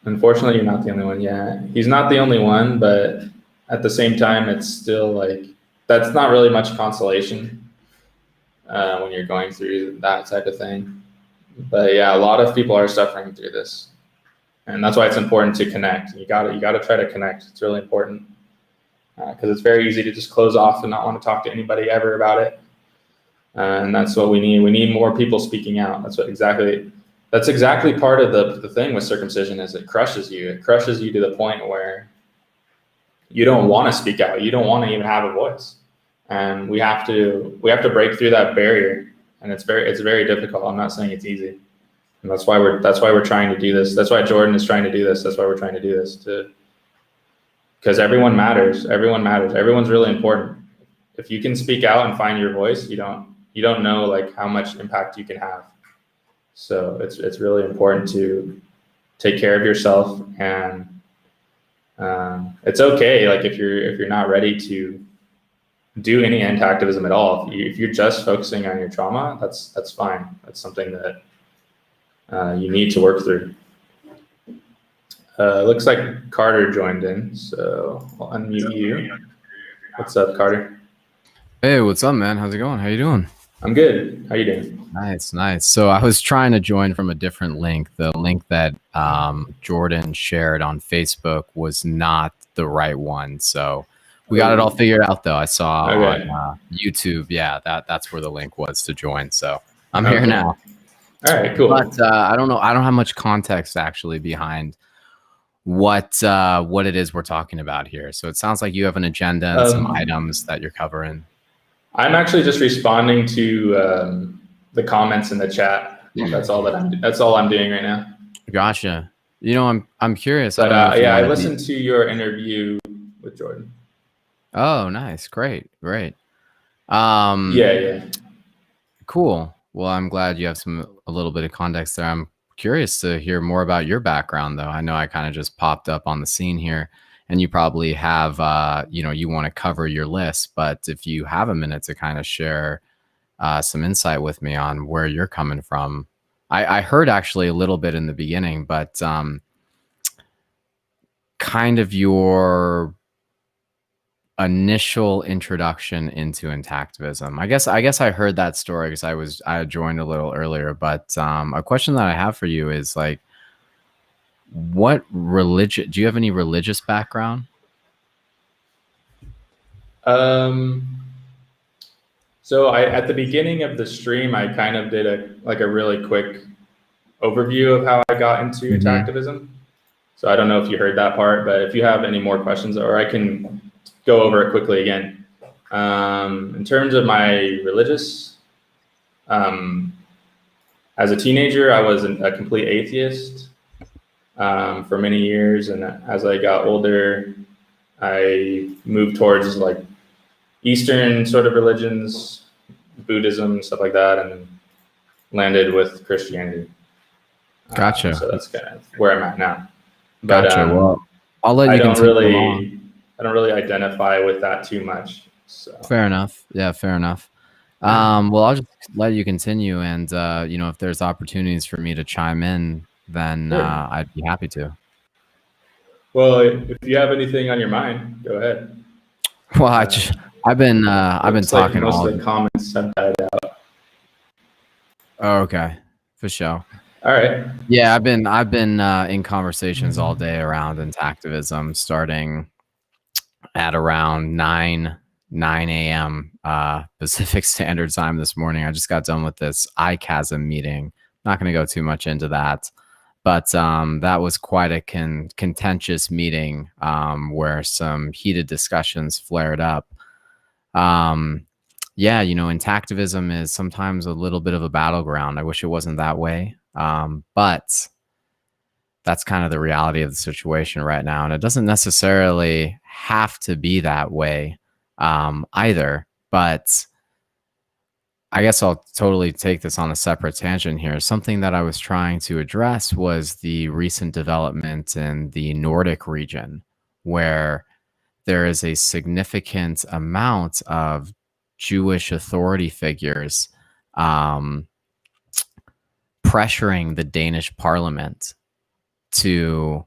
Unfortunately, you're not the only one. Yeah, he's not the only one, but at the same time, it's still like, that's not really much consolation when you're going through that type of thing. But yeah, a lot of people are suffering through this, and that's why it's important to connect. You gotta try to connect. It's really important, because it's very easy to just close off and not want to talk to anybody ever about it. And that's what we need. We need more people speaking out. That's exactly part of the thing with circumcision, is it crushes you. It crushes you to the point where you don't want to speak out. You don't want to even have a voice. And we have to break through that barrier. And it's very difficult. I'm not saying it's easy. And that's why we're trying to do this. That's why Jordan is trying to do this. That's why we're trying to do this, because everyone matters. Everyone matters. Everyone's really important. If you can speak out and find your voice, you don't know like how much impact you can have. So it's really important to take care of yourself, and it's okay. Like if you're not ready to do any anti-activism at all, if you're just focusing on your trauma, that's fine. That's something that you need to work through. Looks like Carter joined in, so I'll unmute you. What's up, Carter? Hey, what's up, man? How's it going? How you doing? I'm good. How you doing? Nice. So I was trying to join from a different link. The link that Jordan shared on Facebook was not the right one. So we got it all figured out, though. I saw on YouTube. Yeah, that's where the link was to join. So I'm here now. All right, cool. But I don't know. I don't have much context actually behind what it is we're talking about here. So it sounds like you have an agenda and some items that you're covering. I'm actually just responding to the comments in the chat. That's all I'm doing right now. Gotcha. You know, I'm curious. But I listened to your interview with Jordan. Oh, nice. Great. Yeah. Cool. Well, I'm glad you have a little bit of context there. I'm curious to hear more about your background, though. I know I kind of just popped up on the scene here, and you probably have, you want to cover your list, but if you have a minute to kind of share some insight with me on where you're coming from. I heard actually a little bit in the beginning, but kind of your initial introduction into intactivism. I guess I heard that story because I had joined a little earlier. But a question that I have for you is like, what religion? Do you have any religious background? So at the beginning of the stream, I kind of did a really quick overview of how I got into intactivism. So I don't know if you heard that part, but if you have any more questions, or I can go over it quickly again. In terms of my religious, as a teenager, I was a complete atheist for many years, and as I got older, I moved towards like Eastern sort of religions, Buddhism, stuff like that, and landed with Christianity. Gotcha. So that's kind of where I'm at now. But, gotcha. Well, I'll let you continue. I don't really identify with that too much. So. Fair enough. Yeah, fair enough. Well, I'll just let you continue, and you know, if there's opportunities for me to chime in, then sure. I'd be happy to. Well, if you have anything on your mind, go ahead. Well, I've been talking. Like most of the comments have died out. Oh, okay, for sure. All right. Yeah, I've been in conversations all day around intactivism, starting at around 9 a.m. Pacific Standard Time this morning. I just got done with this ICASM meeting. Not going to go too much into that, but that was quite a contentious meeting where some heated discussions flared up. Yeah, you know, intactivism is sometimes a little bit of a battleground. I wish it wasn't that way, but that's kind of the reality of the situation right now. And it doesn't necessarily have to be that way either. But I guess I'll totally take this on a separate tangent here. Something that I was trying to address was the recent development in the Nordic region, where there is a significant amount of Jewish authority figures pressuring the Danish parliament to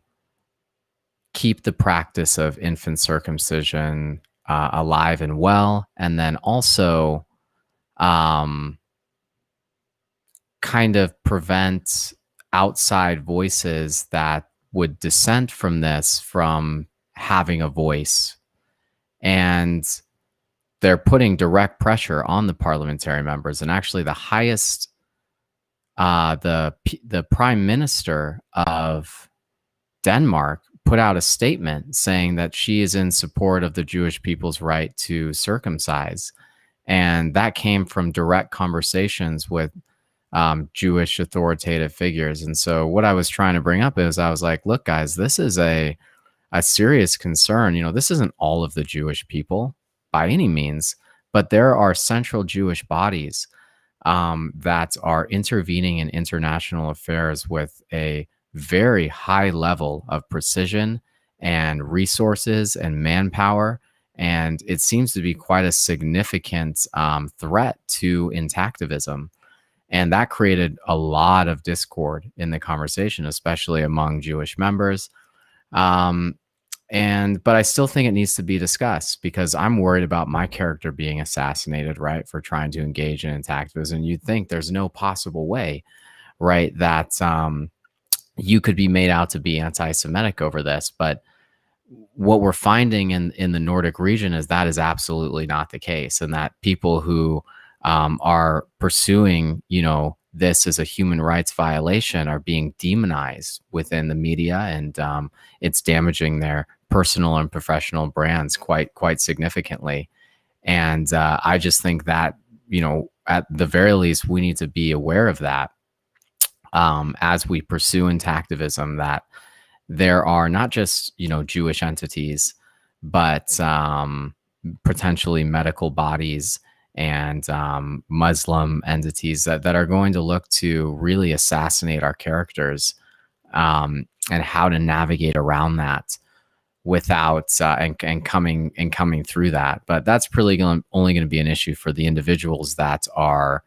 keep the practice of infant circumcision alive and well, and then also kind of prevent outside voices that would dissent from this from having a voice. And they're putting direct pressure on the parliamentary members. And actually the highest, the prime minister of Denmark put out a statement saying that she is in support of the Jewish people's right to circumcise. And that came from direct conversations with Jewish authoritative figures. And so what I was trying to bring up is I was like, look, guys, this is a serious concern. You know, this isn't all of the Jewish people by any means, but there are central Jewish bodies that are intervening in international affairs with a very high level of precision and resources and manpower. And it seems to be quite a significant threat to intactivism. And that created a lot of discord in the conversation, especially among Jewish members. But I still think it needs to be discussed because I'm worried about my character being assassinated, right, for trying to engage in intactivism. You'd think there's no possible way, right, that you could be made out to be anti-Semitic over this. But what we're finding in the Nordic region is that is absolutely not the case, and that people who are pursuing, you know, this as a human rights violation are being demonized within the media, and it's damaging their personal and professional brands quite significantly. And I just think that, you know, at the very least, we need to be aware of that as we pursue intactivism, that there are not just, you know, Jewish entities, but potentially medical bodies and Muslim entities that are going to look to really assassinate our characters, and how to navigate around that without and coming through that. But that's really only going to be an issue for the individuals that are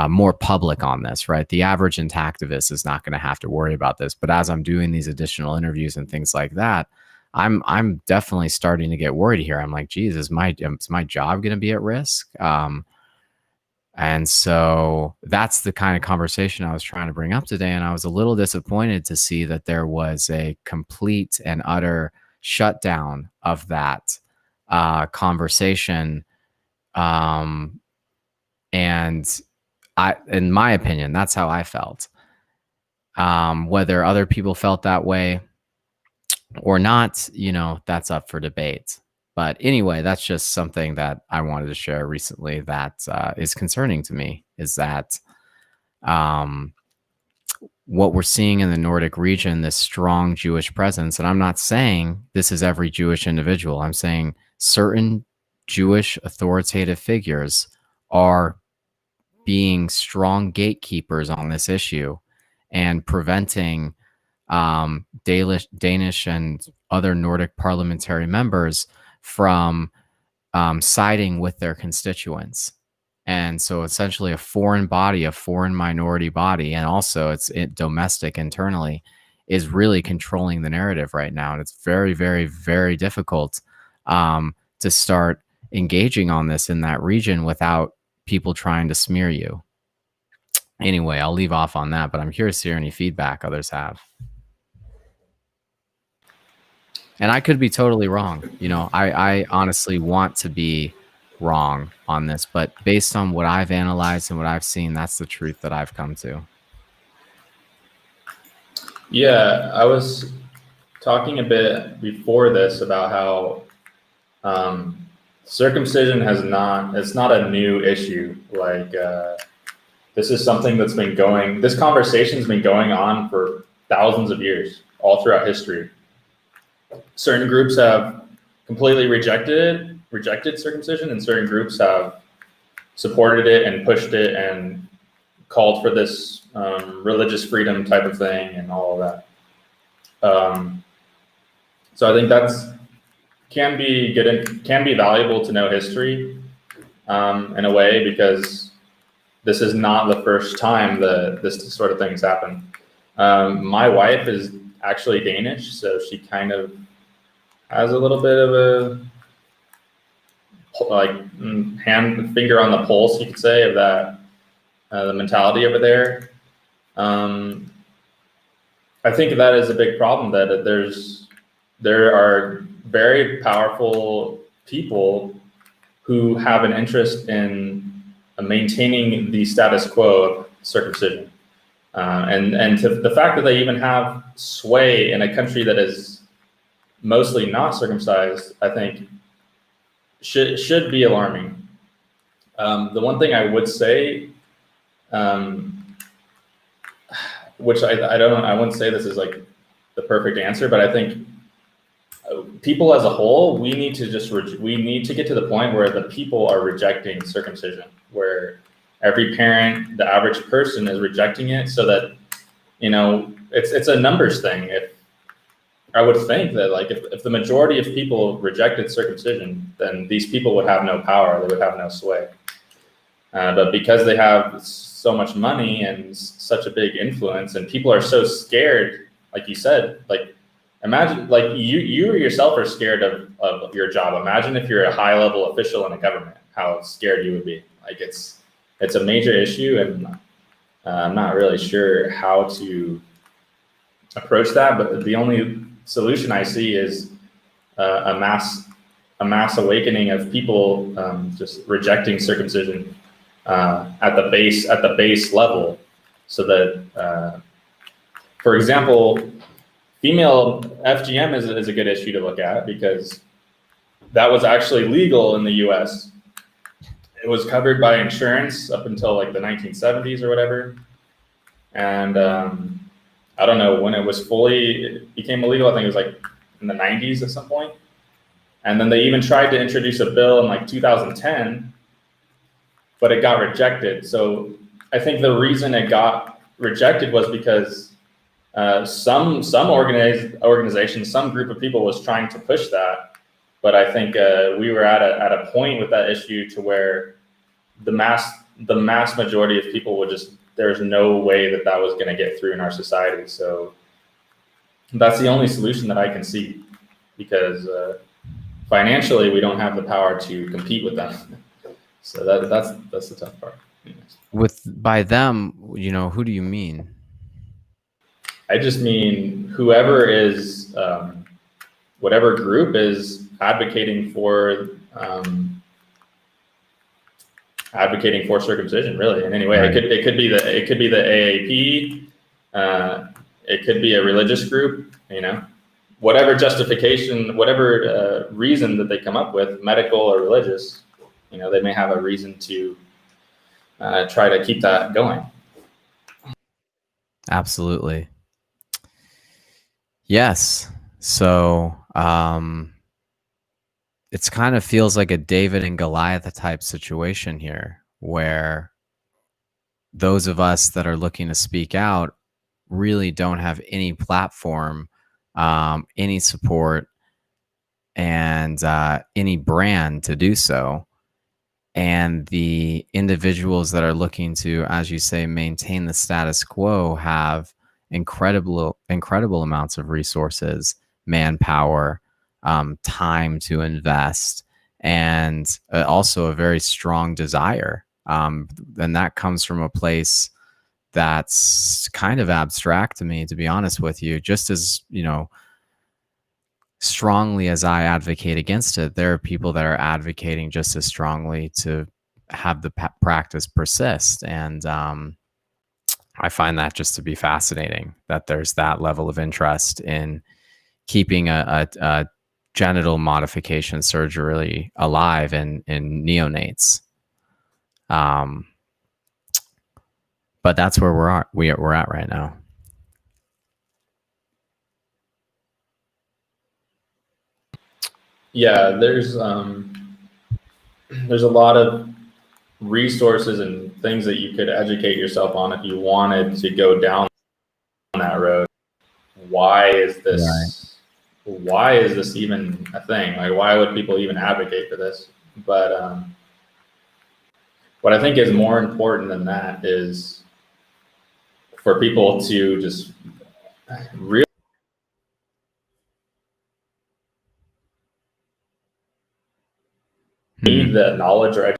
more public on this, right? The average intactivist is not going to have to worry about this. But as I'm doing these additional interviews and things like that, I'm definitely starting to get worried here. I'm like, geez, is my job going to be at risk? And so that's the kind of conversation I was trying to bring up today. And I was a little disappointed to see that there was a complete and utter shutdown of that conversation. And in my opinion, that's how I felt. Whether other people felt that way or not, that's up for debate. But anyway, that's just something that I wanted to share recently that is concerning to me, is that what we're seeing in the Nordic region, this strong Jewish presence, and I'm not saying this is every Jewish individual. I'm saying certain Jewish authoritative figures are being strong gatekeepers on this issue and preventing Danish and other Nordic parliamentary members from siding with their constituents. And so essentially a foreign body, a foreign minority body, and also it's domestic internally, is really controlling the narrative right now. And it's very, very, very difficult to start engaging on this in that region without people trying to smear you. Anyway, I'll leave off on that, but I'm curious to hear any feedback others have. And I could be totally wrong. I honestly want to be wrong on this, but based on what I've analyzed and what I've seen, that's the truth that I've come to. Yeah, I was talking a bit before this about how circumcision it's not a new issue. Like, this is something that's this conversation's been going on for thousands of years, all throughout history. Certain groups have completely rejected circumcision, and certain groups have supported it and pushed it and called for this religious freedom type of thing and all of that. So I think can be valuable to know history in a way, because this is not the first time that this sort of things happen. My wife is actually Danish, so she kind of has a little bit of a finger on the pulse, you could say, of that the mentality over there. I think that is a big problem, that there are very powerful people who have an interest in maintaining the status quo of circumcision. And to the fact that they even have sway in a country that is mostly not circumcised, I think should be alarming. The one thing I would say, which I wouldn't say this is like the perfect answer, but I think people as a whole, we need to get to the point where the people are rejecting circumcision, where every parent, the average person, is rejecting it, so that it's a numbers thing. I would think that, like, if the majority of people rejected circumcision, then these people would have no power, they would have no sway. But because they have so much money and such a big influence, and people are so scared, like you said, like, imagine, like, you yourself are scared of your job. Imagine if you're a high level official in a government, how scared you would be. Like, it's a major issue, and I'm not really sure how to approach that, but the only solution I see is a mass awakening of people just rejecting circumcision at the base level, so that, for example, female FGM is a good issue to look at, because that was actually legal in the US. It was covered by insurance up until like the 1970s or whatever. And I don't know when it became illegal. I think it was like in the 90s at some point. And then they even tried to introduce a bill in like 2010, but it got rejected. So I think the reason it got rejected was because some organization, some group of people was trying to push that. But I think we were at a point with that issue to where the mass majority of people would just, there's no way that was going to get through in our society. So that's the only solution that I can see. because financially we don't have the power to compete with them. So that's the tough part. By them, who do you mean? I just mean whoever is, whatever group is advocating for circumcision, really, in any way. Right. It could be the AAP, it could be a religious group, whatever justification, whatever reason that they come up with, medical or religious, they may have a reason to try to keep that going. Absolutely. Yes. So it's kind of feels like a David and Goliath type situation here, where those of us that are looking to speak out really don't have any platform, any support, and any brand to do so. And the individuals that are looking to, as you say, maintain the status quo have incredible amounts of resources, manpower, time to invest, and also a very strong desire. And that comes from a place that's kind of abstract to me, to be honest with you. Just as, strongly as I advocate against it, there are people that are advocating just as strongly to have the practice persist. And I find that just to be fascinating, that there's that level of interest in keeping a genital modification surgery alive in neonates. But that's where we're at right now. Yeah, there's a lot of resources and things that you could educate yourself on if you wanted to go down that road. Why is this? Right. Why is this even a thing? Like, why would people even advocate for this? But what I think is more important than that is for people to just really need the knowledge or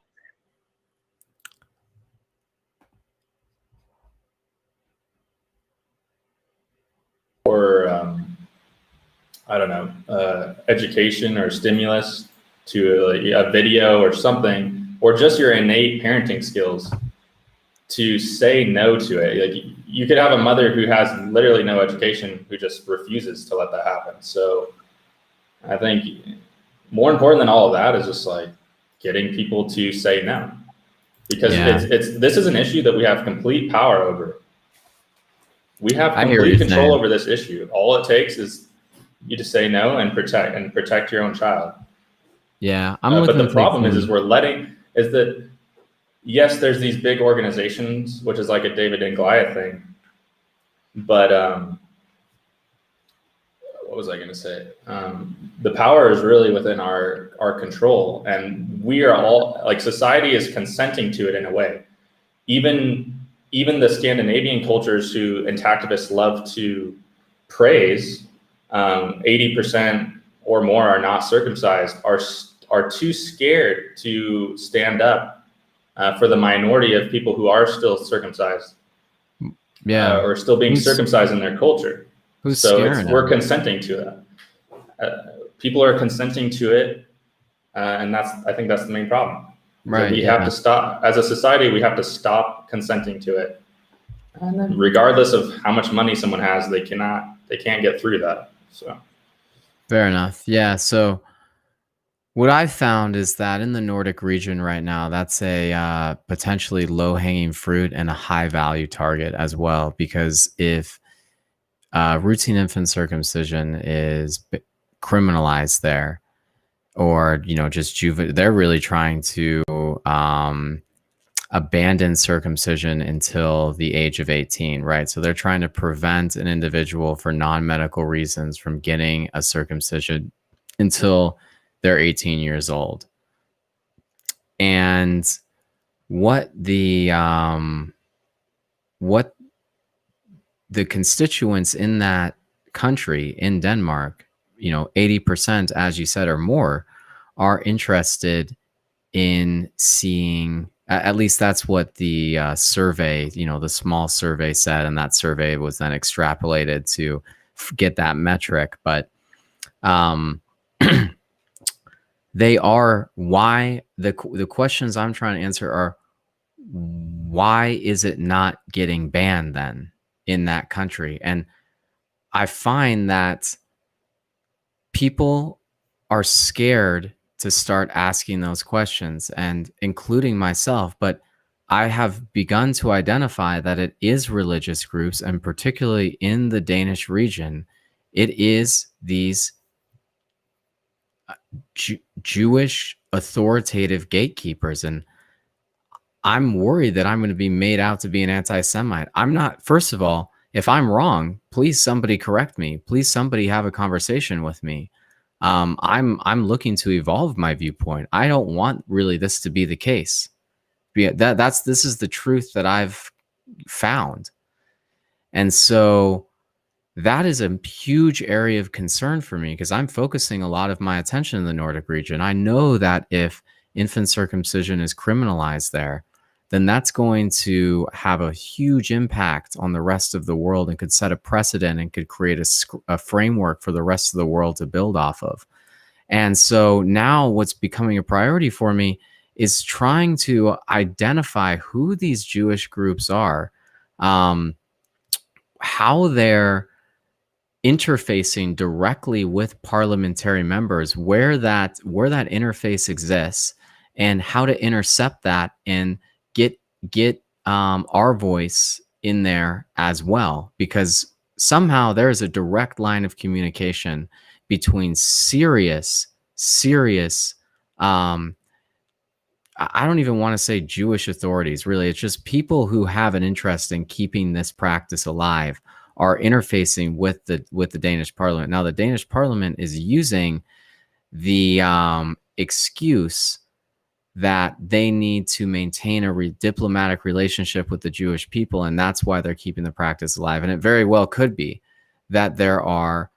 I don't know, education or stimulus to a video or something, or just your innate parenting skills to say no to it. Like, you could have a mother who has literally no education who just refuses to let that happen. So I think more important than all of that is just like getting people to say no, because this is an issue that we have complete power over. We have complete control over this issue. All it takes is you to say no and protect your own child. Yeah, but the problem is that yes, there's these big organizations, which is like a David and Goliath thing. But what was I going to say? The power is really within our control, and we are all, like, society is consenting to it in a way. Even the Scandinavian cultures who intactivists love to praise, 80% or more are not circumcised, are too scared to stand up for the minority of people who are still circumcised, or still being circumcised in their culture. We're consenting to that. People are consenting to it, and I think that's the main problem. Right. We have to stop, as a society, we have to stop consenting to it. And then regardless of how much money someone has, they can't get through that. So fair enough. Yeah. So what I've found is that in the Nordic region right now, that's a potentially low-hanging fruit and a high-value target as well, because if routine infant circumcision is criminalized there, or just they're really trying to abandon circumcision until the age of 18, right? So they're trying to prevent an individual for non-medical reasons from getting a circumcision until they're 18 years old. And what the constituents in that country, in Denmark, 80%, as you said, or more, are interested in seeing, at least that's what the survey, the small survey said, and that survey was then extrapolated to get that metric. But they are, why, the questions I'm trying to answer are, why is it not getting banned then in that country? And I find that people are scared to start asking those questions, and including myself. But I have begun to identify that it is religious groups, and particularly in the Danish region, it is these Jewish authoritative gatekeepers. And I'm worried that I'm going to be made out to be an anti-Semite. I'm not. First of all, if I'm wrong, please somebody correct me. Please somebody have a conversation with me. I'm looking to evolve my viewpoint. I don't want really this to be the case. This is the truth that I've found. And so that is a huge area of concern for me, because I'm focusing a lot of my attention in the Nordic region. I know that if infant circumcision is criminalized there, then that's going to have a huge impact on the rest of the world, and could set a precedent and could create a framework for the rest of the world to build off of. And so now what's becoming a priority for me is trying to identify who these Jewish groups are, how they're interfacing directly with parliamentary members, where that interface exists, and how to intercept that and get our voice in there as well. Because somehow there is a direct line of communication between serious I don't even want to say Jewish authorities, really. It's just people who have an interest in keeping this practice alive are interfacing with the Danish parliament. Now, the Danish parliament is using the excuse that they need to maintain a diplomatic relationship with the Jewish people, and that's why they're keeping the practice alive. And it very well could be that there are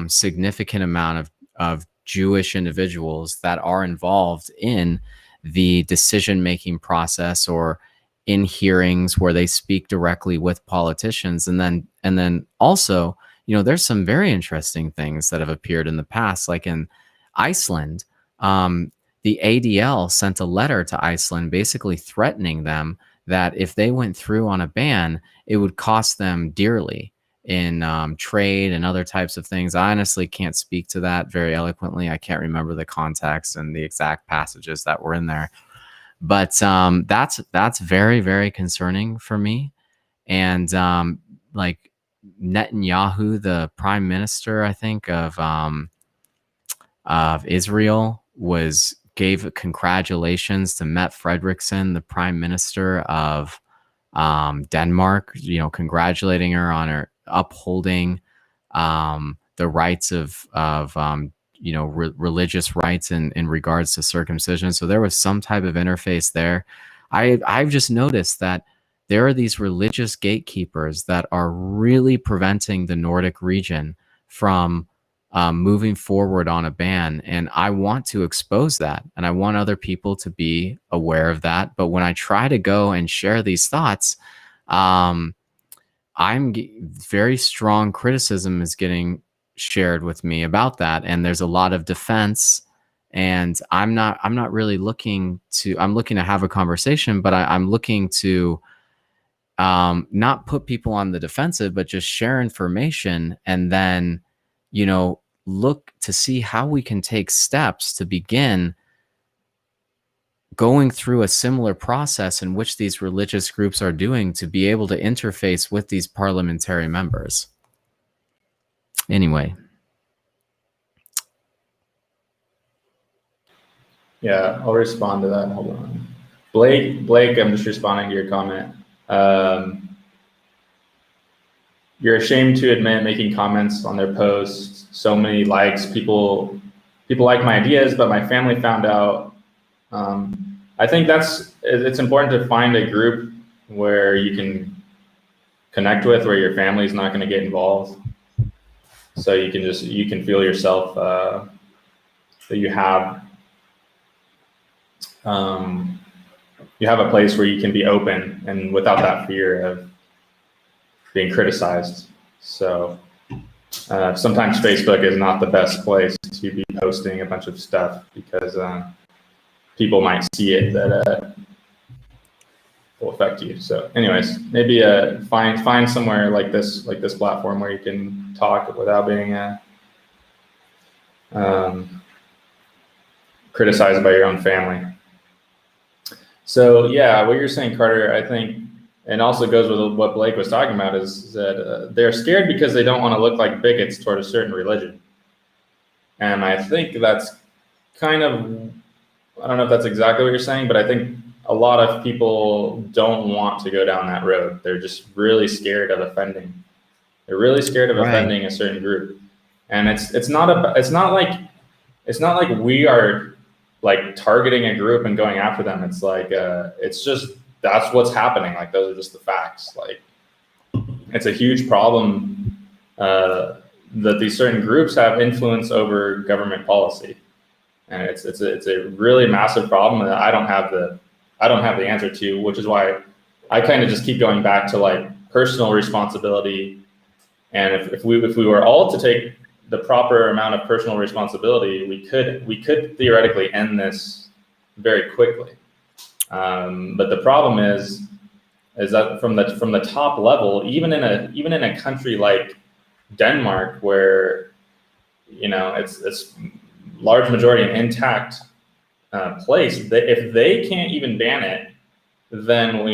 significant amount of Jewish individuals that are involved in the decision-making process, or in hearings where they speak directly with politicians. And then also, there's some very interesting things that have appeared in the past, like in Iceland. The ADL sent a letter to Iceland basically threatening them that if they went through on a ban, it would cost them dearly in trade and other types of things. I honestly can't speak to that very eloquently. I can't remember the context and the exact passages that were in there. But that's very, very concerning for me. And like Netanyahu, the prime minister, I think, of Israel, gave congratulations to Mette Frederiksen, the prime minister of Denmark, congratulating her on her upholding the rights of religious rights in regards to circumcision. So there was some type of interface there. I've just noticed that there are these religious gatekeepers that are really preventing the Nordic region from moving forward on a ban. And I want to expose that, and I want other people to be aware of that. But when I try to go and share these thoughts, very strong criticism is getting shared with me about that, and there's a lot of defense. And I'm not really looking to. I'm looking to have a conversation, but I'm looking to not put people on the defensive, but just share information, and then look to see how we can take steps to begin going through a similar process in which these religious groups are doing, to be able to interface with these parliamentary members. Anyway. Yeah, I'll respond to that. Hold on. Blake, I'm just responding to your comment. You're ashamed to admit making comments on their posts, so many likes, people like my ideas, but my family found out. I think it's important to find a group where you can connect with, where your family's not going to get involved. So you can feel yourself that you have a place where you can be open and without that fear of being criticized. So sometimes Facebook is not the best place to be posting a bunch of stuff because people might see it that will affect you. So anyways, maybe find somewhere like this platform where you can talk without being criticized by your own family. So yeah, what you're saying, Carter, I think, and also goes with what Blake was talking about, is that they're scared because they don't want to look like bigots toward a certain religion. And I think that's kind of, I don't know if that's exactly what you're saying, but I think a lot of people don't want to go down that road. They're just really scared of offending. They're really scared of offending a certain group. And it's not like we are like targeting a group and going after them. It's like it's just, that's what's happening. Like those are just the facts. Like it's a huge problem that these certain groups have influence over government policy, and it's a really massive problem that I don't have the answer to, which is why I kind of just keep going back to like personal responsibility. And if we were all to take the proper amount of personal responsibility, we could theoretically end this very quickly. But the problem is that from the top level, even in a country like Denmark, where it's large majority an intact place, that if they can't even ban it, then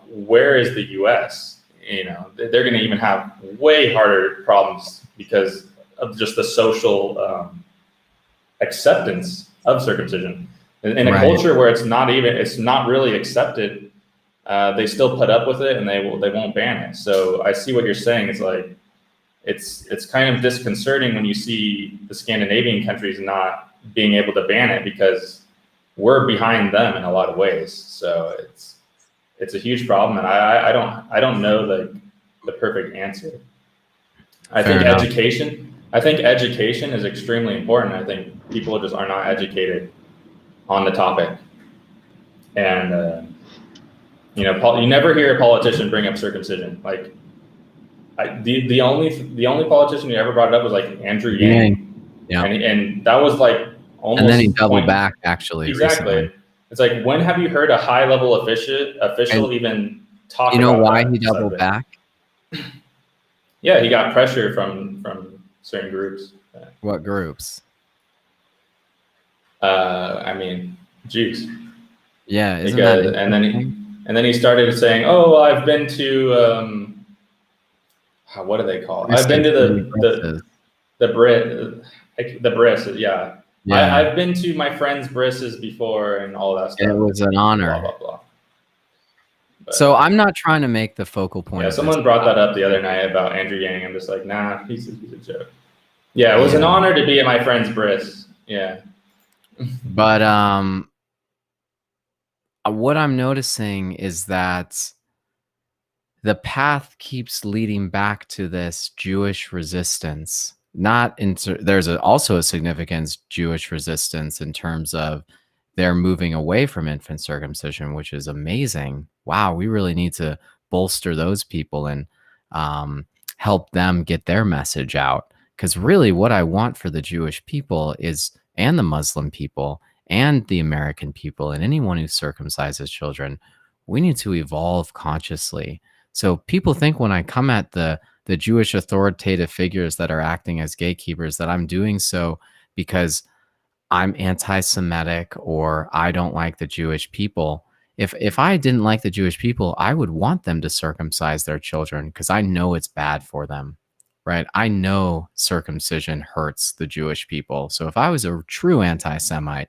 where is the U.S.? They're going to even have way harder problems because of just the social acceptance of circumcision. In a culture where it's not really accepted, they still put up with it and they won't ban it. So I see what you're saying. It's like it's kind of disconcerting when you see the Scandinavian countries not being able to ban it because we're behind them in a lot of ways. So it's a huge problem, and I don't know the perfect answer. I think education is extremely important. I think people just are not educated on the topic, and you never hear a politician bring up circumcision. Like the only politician who ever brought it up was like Andrew Yang, and that was like almost. And then he doubled back actually. Exactly. Recently. It's like, when have you heard a high level official even talk? You know about why he doubled back? Yeah, he got pressure from certain groups. What groups? I mean, Jews. Yeah, and then he started saying, "Oh, well, I've been to what do they call it? I've been to the bris, yeah. I've been to my friend's brisses before and all that stuff. It was an honor. Blah, blah, blah. But, so I'm not trying to make the focal point. Yeah, someone brought that up the other night about Andrew Yang. I'm just like, nah, he's a joke. Yeah, it was an honor to be at my friend's bris. Yeah. But what I'm noticing is that the path keeps leading back to this Jewish resistance. There's also a significant Jewish resistance in terms of they're moving away from infant circumcision, which is amazing. Wow, we really need to bolster those people and help them get their message out. Because really what I want for the Jewish people and the Muslim people and the American people and anyone who circumcises children, we need to evolve consciously. So people think when I come at the Jewish authoritative figures that are acting as gatekeepers that I'm doing so because I'm anti-Semitic or I don't like the Jewish people. If I didn't like the Jewish people, I would want them to circumcise their children because I know it's bad for them, right? I know circumcision hurts the Jewish people. So if I was a true anti-Semite,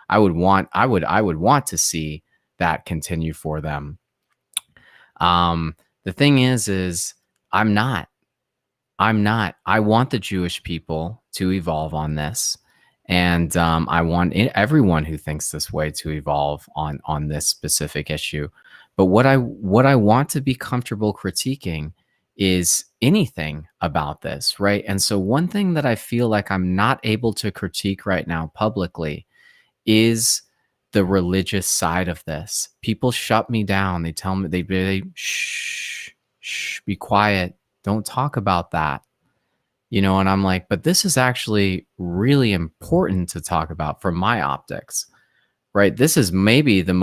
I would want to see that continue for them. The thing is I'm not. I want the Jewish people to evolve on this. And I want everyone who thinks this way to evolve on this specific issue. But what I want to be comfortable critiquing is anything about this, right? And so one thing that I feel like I'm not able to critique right now publicly is the religious side of this. People shut me down. They tell me, they shh, be quiet. Don't talk about that. You know, and I'm like, but this is actually really important to talk about from my optics, right? This is maybe the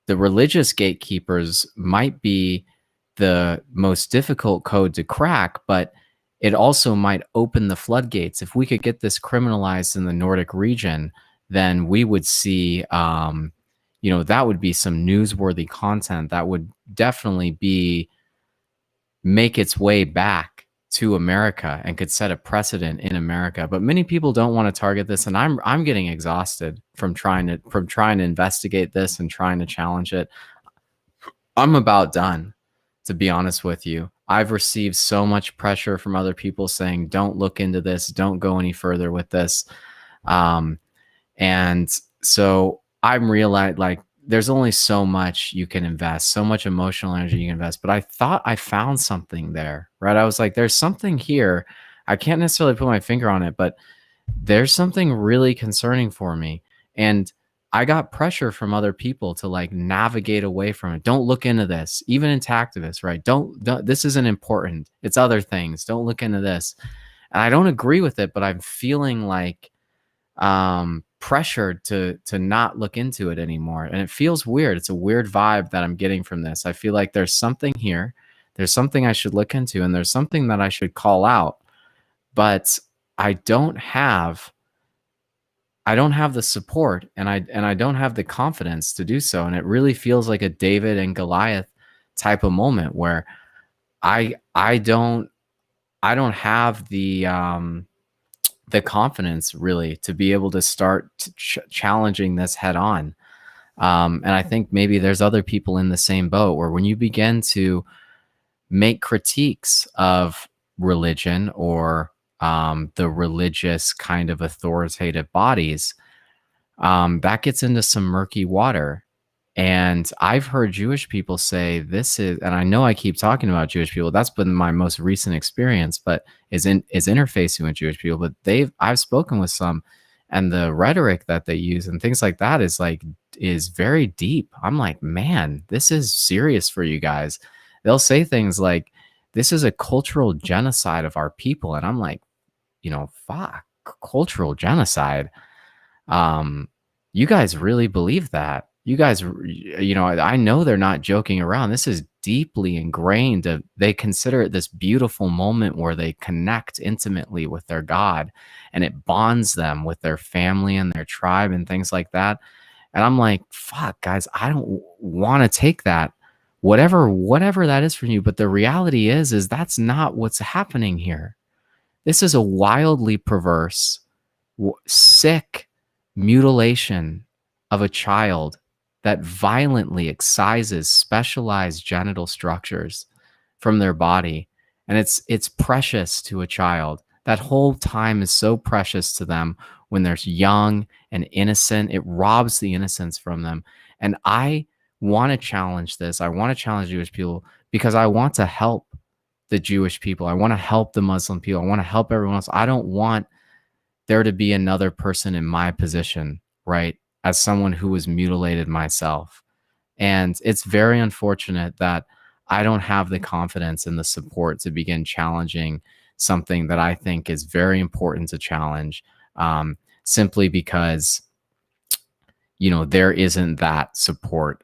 religious gatekeepers might be the most difficult code to crack, but it also might open the floodgates. If we could get this criminalized in the Nordic region, then we would see, you know, that would be some newsworthy content that would definitely make its way back to America and could set a precedent in America. But many people don't want to target this, and I'm getting exhausted from trying to investigate this and trying to challenge it. I'm about done, to be honest with you. I've received so much pressure from other people saying, don't look into this, don't go any further with this. And so I'm realized, like, there's only so much you can invest, so much emotional energy you can invest. But I thought I found something there, right? I was like, there's something here. I can't necessarily put my finger on it, but there's something really concerning for me. And I got pressure from other people to like navigate away from it. Don't look into this, even in activists, right? Don't, this isn't important. It's other things. Don't look into this. And I don't agree with it, but I'm feeling like pressured to not look into it anymore. And it feels weird. It's a weird vibe that I'm getting from this. I feel like there's something here. There's something I should look into, and there's something that I should call out. But I don't have the support, and I don't have the confidence to do so. And it really feels like a David and Goliath type of moment where I don't have the confidence really to be able to start challenging this head on. And I think maybe there's other people in the same boat, where when you begin to make critiques of religion or the religious kind of authoritative bodies, that gets into some murky water. And I've heard Jewish people say this is, and I know I keep talking about Jewish people, that's been my most recent experience, but is interfacing with Jewish people. But I've spoken with some, and the rhetoric that they use and things like that is very deep. I'm like, man, this is serious for you guys. They'll say things like, this is a cultural genocide of our people. And I'm like, you know, fuck, cultural genocide. You guys really believe that? You guys, you know, I know they're not joking around. This is deeply ingrained. They consider it this beautiful moment where they connect intimately with their God, and it bonds them with their family and their tribe and things like that. And I'm like, fuck, guys, I don't want to take that, whatever that is for you. But the reality is that's not what's happening here. This is a wildly perverse, sick mutilation of a child that violently excises specialized genital structures from their body. And it's precious to a child. That whole time is so precious to them when they're young and innocent. It robs the innocence from them. And I want to challenge this. I want to challenge Jewish people because I want to help the Jewish people. I want to help the Muslim people. I want to help everyone else. I don't want there to be another person in my position, right? As someone who was mutilated myself. And it's very unfortunate that I don't have the confidence and the support to begin challenging something that I think is very important to challenge, simply because, you know, there isn't that support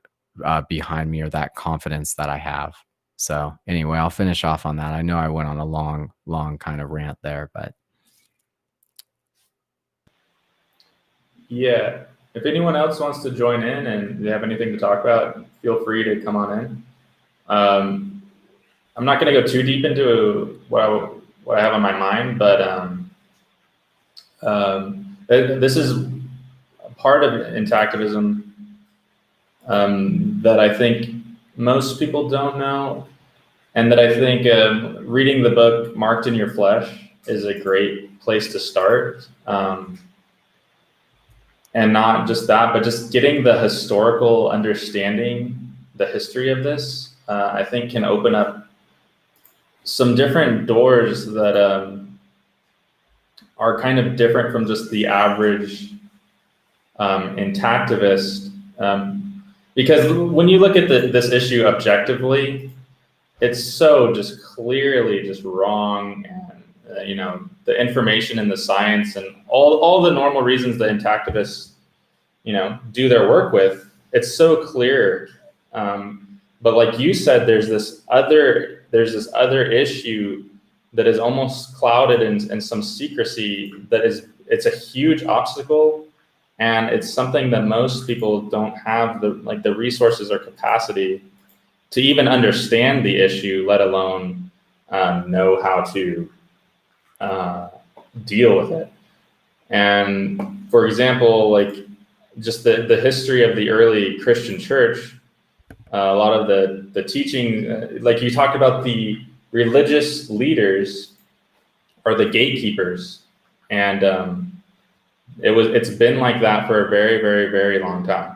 behind me or that confidence that I have. So anyway, I'll finish off on that. I know I went on a long kind of rant there, but. Yeah. If anyone else wants to join in and they have anything to talk about, feel free to come on in. I'm not going to go too deep into what I have on my mind, but this is a part of intactivism that I think most people don't know, and that I think reading the book Marked in Your Flesh is a great place to start. And not just that, but just getting the historical understanding, the history of this, I think can open up some different doors that are kind of different from just the average intactivist. Because when you look at this issue objectively, it's so just clearly just wrong, and you know, the information and the science and all the normal reasons that intactivists, you know, do their work with, it's so clear. But like you said, there's this other issue that is almost clouded in some secrecy that it's a huge obstacle, and it's something that most people don't have the resources or capacity to even understand the issue, let alone know how to deal with it. And for example, like just the history of the early Christian church, a lot of the teaching, like you talked about, the religious leaders are the gatekeepers, and it's been like that for a very, very, very long time.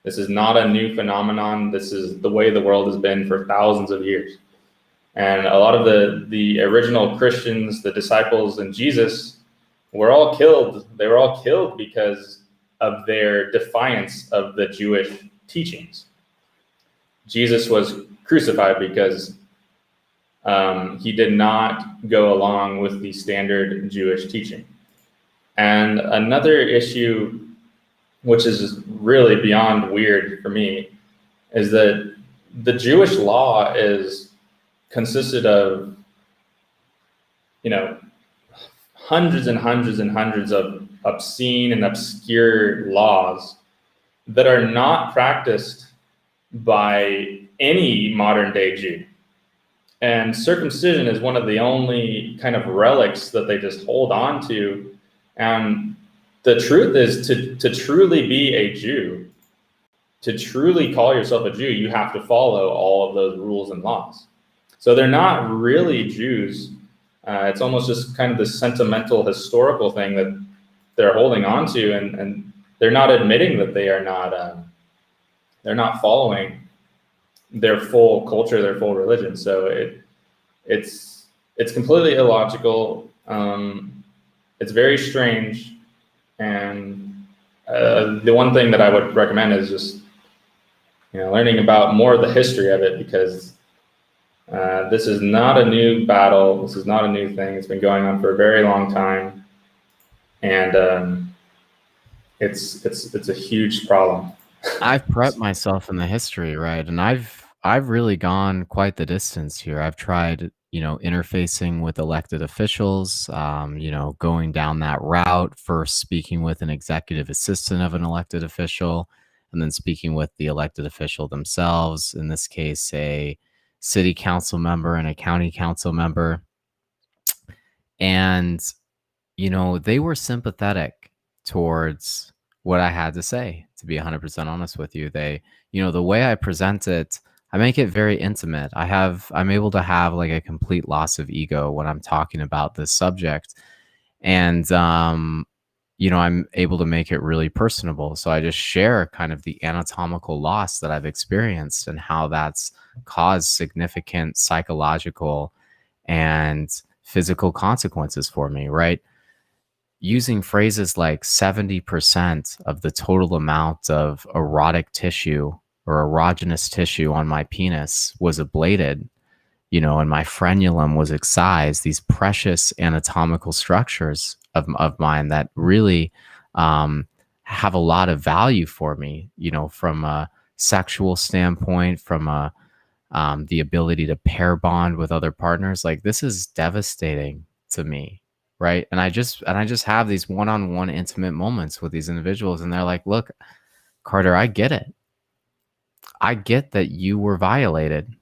This is not a new phenomenon. This is the way the world has been for thousands of years. And a lot of the original Christians, the disciples and Jesus, were all killed. They were all killed because of their defiance of the Jewish teachings. Jesus was crucified because he did not go along with the standard Jewish teaching. And another issue, which is really beyond weird for me, is that the Jewish law consisted of, you know, hundreds and hundreds and hundreds of obscene and obscure laws that are not practiced by any modern day Jew. And circumcision is one of the only kind of relics that they just hold on to. And the truth is, to truly be a Jew, to truly call yourself a Jew, you have to follow all of those rules and laws. So they're not really Jews. It's almost just kind of this sentimental, historical thing that they're holding on to, and they're not admitting that they are not. They're not following their full culture, their full religion. So it's completely illogical. It's very strange. And the one thing that I would recommend is just, you know, learning about more of the history of it, because this is not a new battle. This is not a new thing. It's been going on for a very long time, and it's a huge problem. I've prepped myself in the history, right? And I've really gone quite the distance here. I've tried, you know, interfacing with elected officials, you know, going down that route, first speaking with an executive assistant of an elected official, and then speaking with the elected official themselves, in this case, a city council member and a county council member. And, you know, they were sympathetic towards what I had to say, to be 100% honest with you. They, you know, the way I present it, I make it very intimate. I'm able to have like a complete loss of ego when I'm talking about this subject. And, you know, I'm able to make it really personable. So I just share kind of the anatomical loss that I've experienced and how that's caused significant psychological and physical consequences for me, right? Using phrases like 70% of the total amount of erotic tissue or erogenous tissue on my penis was ablated, you know, and my frenulum was excised, these precious anatomical structures of mine that really have a lot of value for me, you know, from a sexual standpoint, from the ability to pair bond with other partners. Like, this is devastating to me, right? And I just have these one-on-one intimate moments with these individuals, and they're like, look, Carter, I get it. I get that you were violated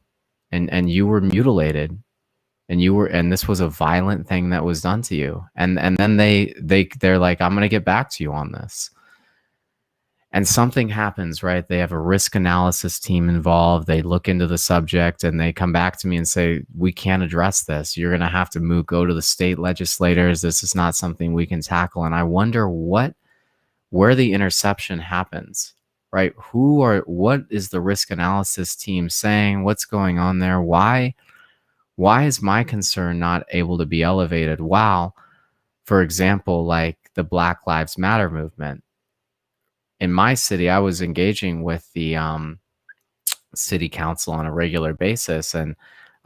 and you were mutilated and this was a violent thing that was done to you. And then they're like, I'm going to get back to you on this. And something happens, right? They have a risk analysis team involved. They look into the subject and they come back to me and say, we can't address this. You're going to have to go to the state legislators. This is not something we can tackle. And I wonder where the interception happens, right? What is the risk analysis team saying? What's going on there? Why Why is my concern not able to be elevated? While, for example, like the Black Lives Matter movement in my city, I was engaging with the city council on a regular basis, and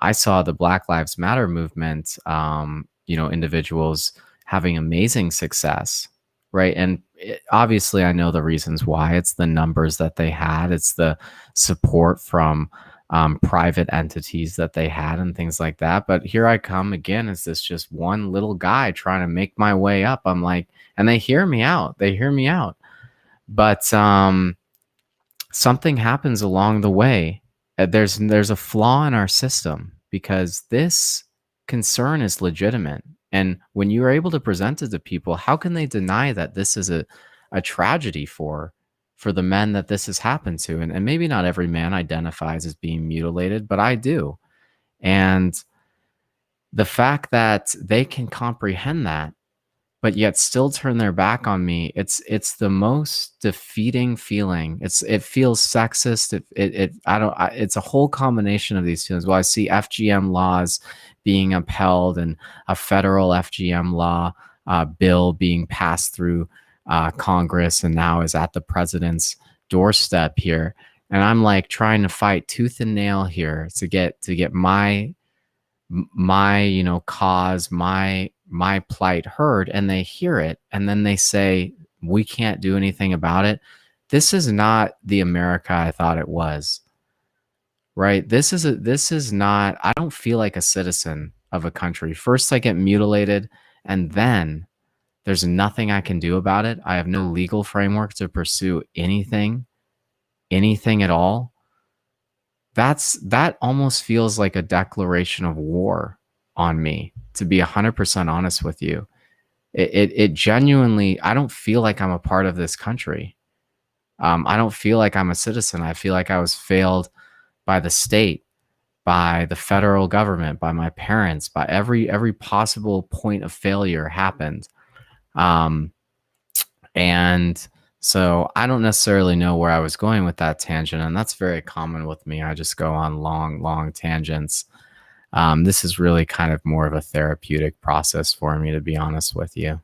I saw the Black Lives Matter movement, individuals having amazing success, right? And obviously, I know the reasons why. It's the numbers that they had, it's the support from private entities that they had, and things like that. But here I come again as this just one little guy trying to make my way up. I'm like, and they hear me out. They hear me out, but something happens along the way. There's a flaw in our system, because this concern is legitimate. And when you are able to present it to people, how can they deny that this is a tragedy for the men that this has happened to? And maybe not every man identifies as being mutilated, but I do. And the fact that they can comprehend that, but yet still turn their back on me, it's the most defeating feeling. It feels sexist. It's a whole combination of these feelings. Well, I see FGM laws being upheld, and a federal FGM law bill being passed through Congress, and now is at the president's doorstep here. And I'm like trying to fight tooth and nail here to get my cause, my plight heard. And they hear it, and then they say, we can't do anything about it. This is not the America I thought it was, right? This is not, I don't feel like a citizen of a country. First I get mutilated, and then there's nothing I can do about it. I have no legal framework to pursue anything at all. That almost feels like a declaration of war on me, to be 100% honest with you. It genuinely, I don't feel like I'm a part of this country. I don't feel like I'm a citizen. I feel like I was failed by the state, by the federal government, by my parents, by every possible point of failure happened. And so I don't necessarily know where I was going with that tangent, and that's very common with me. I just go on long tangents. This is really kind of more of a therapeutic process for me, to be honest with you.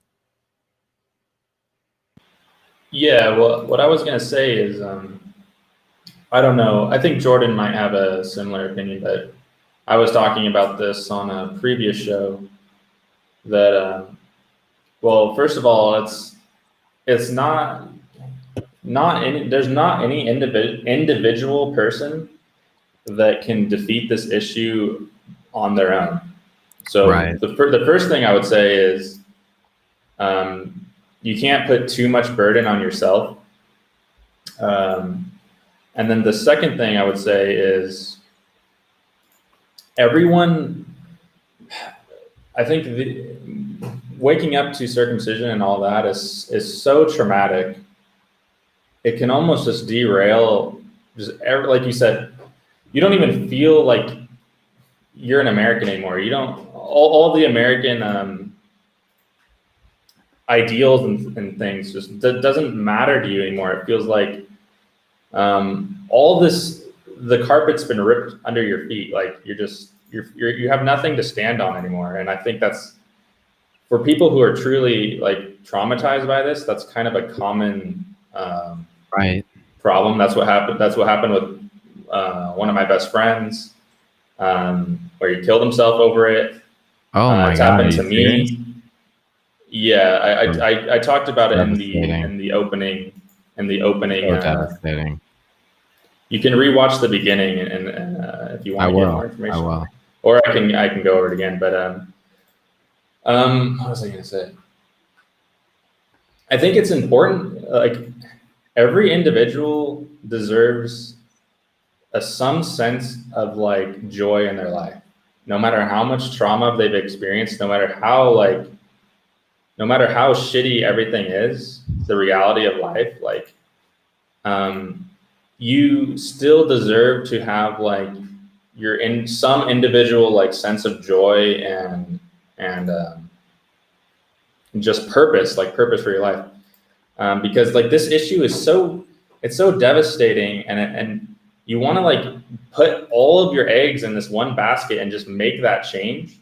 Yeah, well, what I was going to say is, I don't know. I think Jordan might have a similar opinion, but I was talking about this on a previous show that, well, first of all, it's not any, there's not any individual person that can defeat this issue on their own. So Right. the first thing I would say is, you can't put too much burden on yourself. And then the second thing I would say is, everyone, I think waking up to circumcision and all that is so traumatic. It can almost just derail, like you said, you don't even feel like you're an American anymore. You don't, all the American ideals and things just doesn't matter to you anymore. It feels like all this, the carpet's been ripped under your feet. Like you have nothing to stand on anymore. And I think that's, for people who are truly like traumatized by this, that's kind of a common Right. problem. That's what happened. That's what happened with one of my best friends, where he killed himself over it. Oh my It's God. happened to me. Serious? Yeah, I talked about it in Devastating. the opening. So devastating. You can rewatch the beginning, and if you I want to get will. more information, I will. or I can go over it again. But what was I going to say? I think it's important. Like, every individual deserves some sense of like joy in their life, no matter how much trauma they've experienced, no matter how shitty everything is, the reality of life. Like, you still deserve to have like you're in some individual like sense of joy and just purpose for your life, because like this issue is so devastating, and you want to like put all of your eggs in this one basket and just make that change.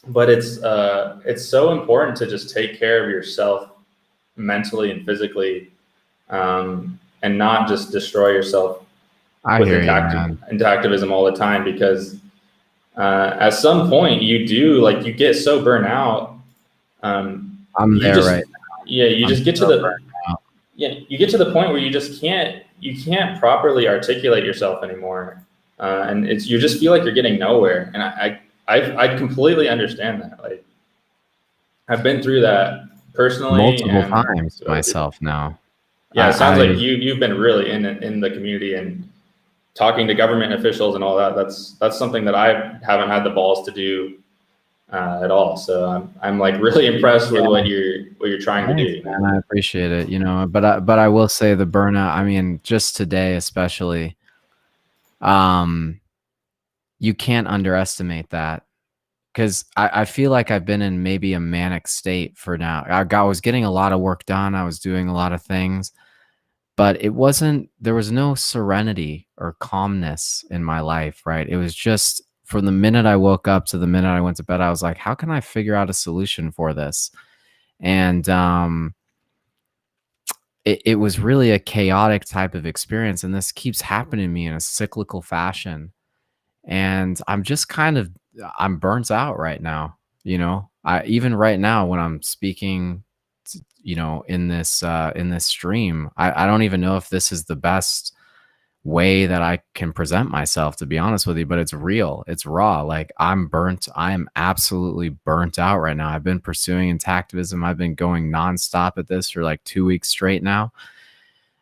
But it's so important to just take care of yourself mentally and physically, and not just destroy yourself into activism all the time, because at some point you get so burnt out. I'm there right now. Yeah, you just get to the point where you can't properly articulate yourself anymore, and you just feel like you're getting nowhere. And I completely understand that. Like, I've been through that personally multiple times myself now. Yeah, it sounds like you've been really in the community and talking to government officials and all that. That's something that I haven't had the balls to do at all. So I'm like really impressed with what you're trying to do. And I appreciate it, you know. But I will say the burnout. I mean, just today especially, you can't underestimate that, because I feel like I've been in maybe a manic state for now. I was getting a lot of work done. I was doing a lot of things, but there was no serenity or calmness in my life, right? It was just from the minute I woke up to the minute I went to bed, I was like, how can I figure out a solution for this? And it was really a chaotic type of experience. And this keeps happening to me in a cyclical fashion. And I'm just I'm burnt out right now. You know, even right now when I'm speaking, you know, in this stream, I don't even know if this is the best way that I can present myself, to be honest with you, but it's real. It's raw. Like, I'm absolutely burnt out right now. I've been pursuing intactivism. I've been going nonstop at this for like 2 weeks straight now.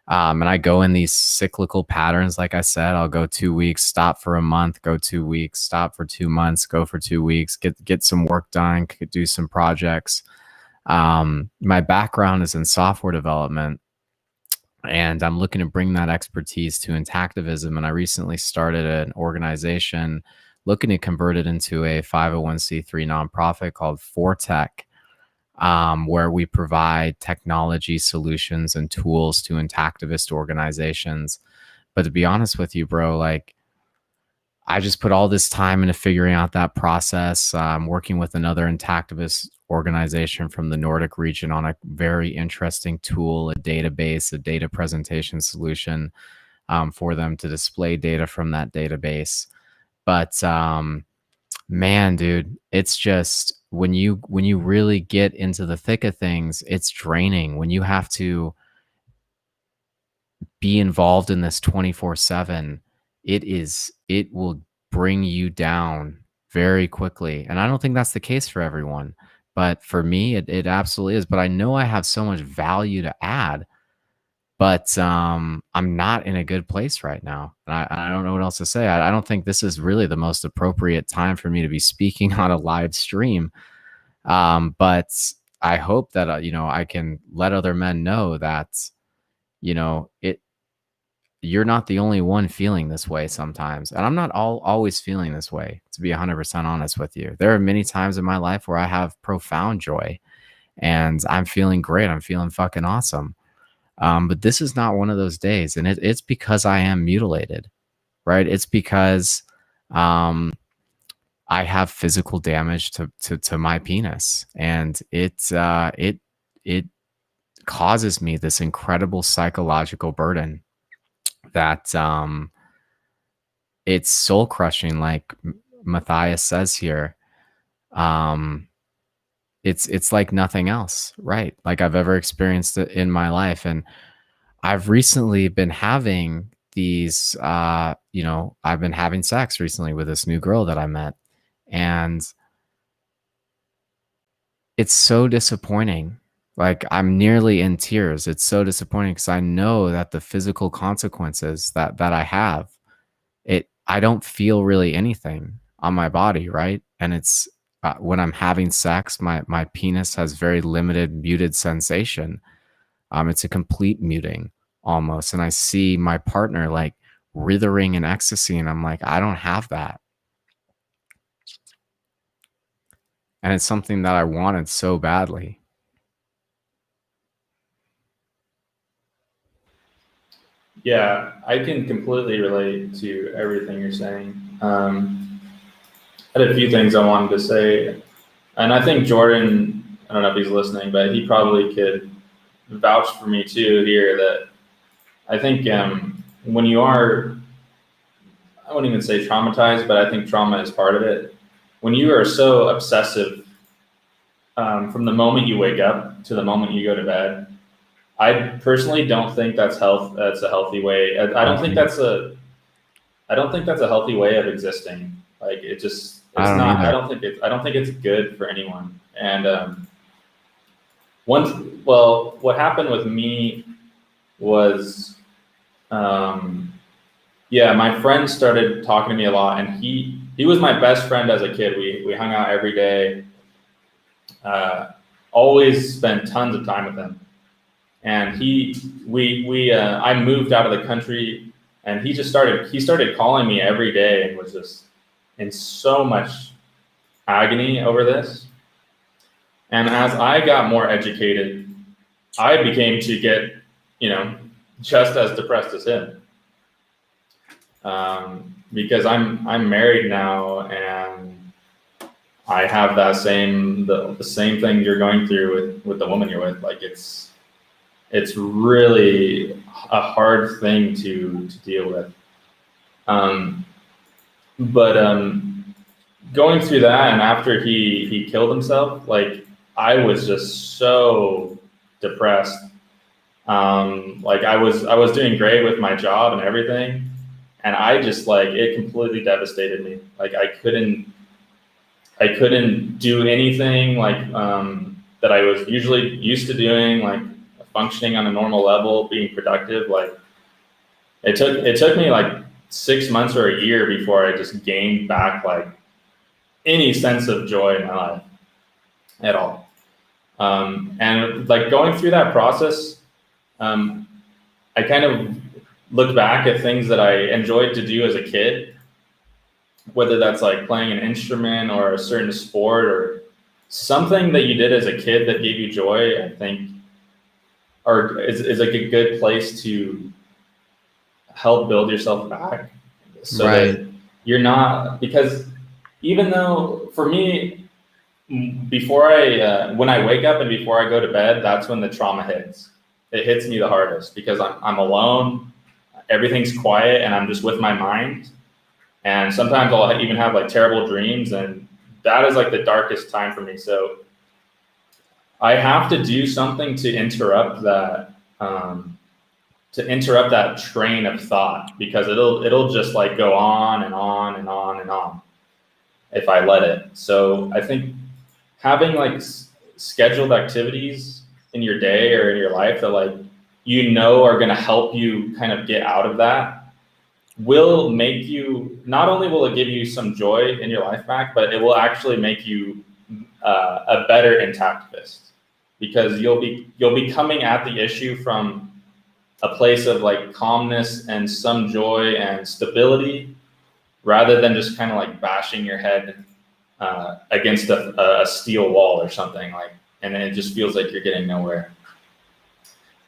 And I go in these cyclical patterns. Like I said, I'll go 2 weeks, stop for a month, go 2 weeks, stop for 2 months, go for 2 weeks, get some work done, could do some projects. My background is in software development, and I'm looking to bring that expertise to intactivism. And I recently started an organization looking to convert it into a 501c3 nonprofit called Fortech, where we provide technology solutions and tools to intactivist organizations. But to be honest with you, bro, like, I just put all this time into figuring out that process. I'm working with another intactivist organization from the Nordic region on a very interesting tool, a database, a data presentation solution, for them to display data from that database. But man, dude, it's just when you really get into the thick of things, it's draining when you have to be involved in this 24/7. It will bring you down very quickly. And I don't think that's the case for everyone, but for me, it absolutely is. But I know I have so much value to add, but I'm not in a good place right now. And I don't know what else to say. I don't think this is really the most appropriate time for me to be speaking on a live stream. But I hope that, you know, I can let other men know that, you know, you're not the only one feeling this way sometimes. And I'm not always feeling this way, to be 100% honest with you. There are many times in my life where I have profound joy and I'm feeling great. I'm feeling fucking awesome. But this is not one of those days. And it's because I am mutilated, right? It's because I have physical damage to my penis. And it causes me this incredible psychological burden that it's soul crushing, like Matthias says here. It's like nothing else, right? Like I've ever experienced it in my life. And I've recently been having these, you know, I've been having sex recently with this new girl that I met. And it's so disappointing. Like, I'm nearly in tears. It's so disappointing because I know that the physical consequences that I have, I don't feel really anything on my body, right? And it's when I'm having sex, my penis has very limited muted sensation. It's a complete muting almost, and I see my partner like writhing in ecstasy, and I'm like, I don't have that. And it's something that I wanted so badly. Yeah, I can completely relate to everything you're saying. I had a few things I wanted to say, and I think Jordan, I don't know if he's listening, but he probably could vouch for me too here that I think when you are, I wouldn't even say traumatized, but I think trauma is part of it. When you are so obsessive from the moment you wake up to the moment you go to bed, I personally don't think that's a healthy way. I don't think that's a healthy way of existing. Like I it's don't not. either. I don't think it's good for anyone. And what happened with me was, yeah, my friend started talking to me a lot, and he was my best friend as a kid. We hung out every day. Always spent tons of time with him. And I moved out of the country, and he started calling me every day and was just in so much agony over this. And as I got more educated, I became to get, just as depressed as him. Because I'm married now, and I have the same thing you're going through with the woman you're with. Like it's really a hard thing to deal with. But going through that, and after he killed himself, like I was just so depressed. Like I was doing great with my job and everything, and I just like it completely devastated me. Like I couldn't do anything like that I was usually used to doing, like functioning on a normal level, being productive. Like it took me like 6 months or a year before I just gained back like any sense of joy in my life at all. And like going through that process, I kind of look back at things that I enjoyed to do as a kid, whether that's like playing an instrument or a certain sport or something that you did as a kid that gave you joy. I think is like a good place to help build yourself back, so Right. that you're not, because even though for me, before when I wake up and before I go to bed, that's when the trauma hits. It hits me the hardest because I'm alone, everything's quiet, and I'm just with my mind. And sometimes I'll even have like terrible dreams, and that is like the darkest time for me. So I have to do something to interrupt that, train of thought, because it'll just like go on and on and on and on if I let it. So I think having like scheduled activities in your day or in your life that like are going to help you kind of get out of that will make you, not only will it give you some joy in your life back, but it will actually make you a better intactivist, because you'll be coming at the issue from a place of like calmness and some joy and stability, rather than just kind of like bashing your head against a steel wall or something, like, and then it just feels like you're getting nowhere.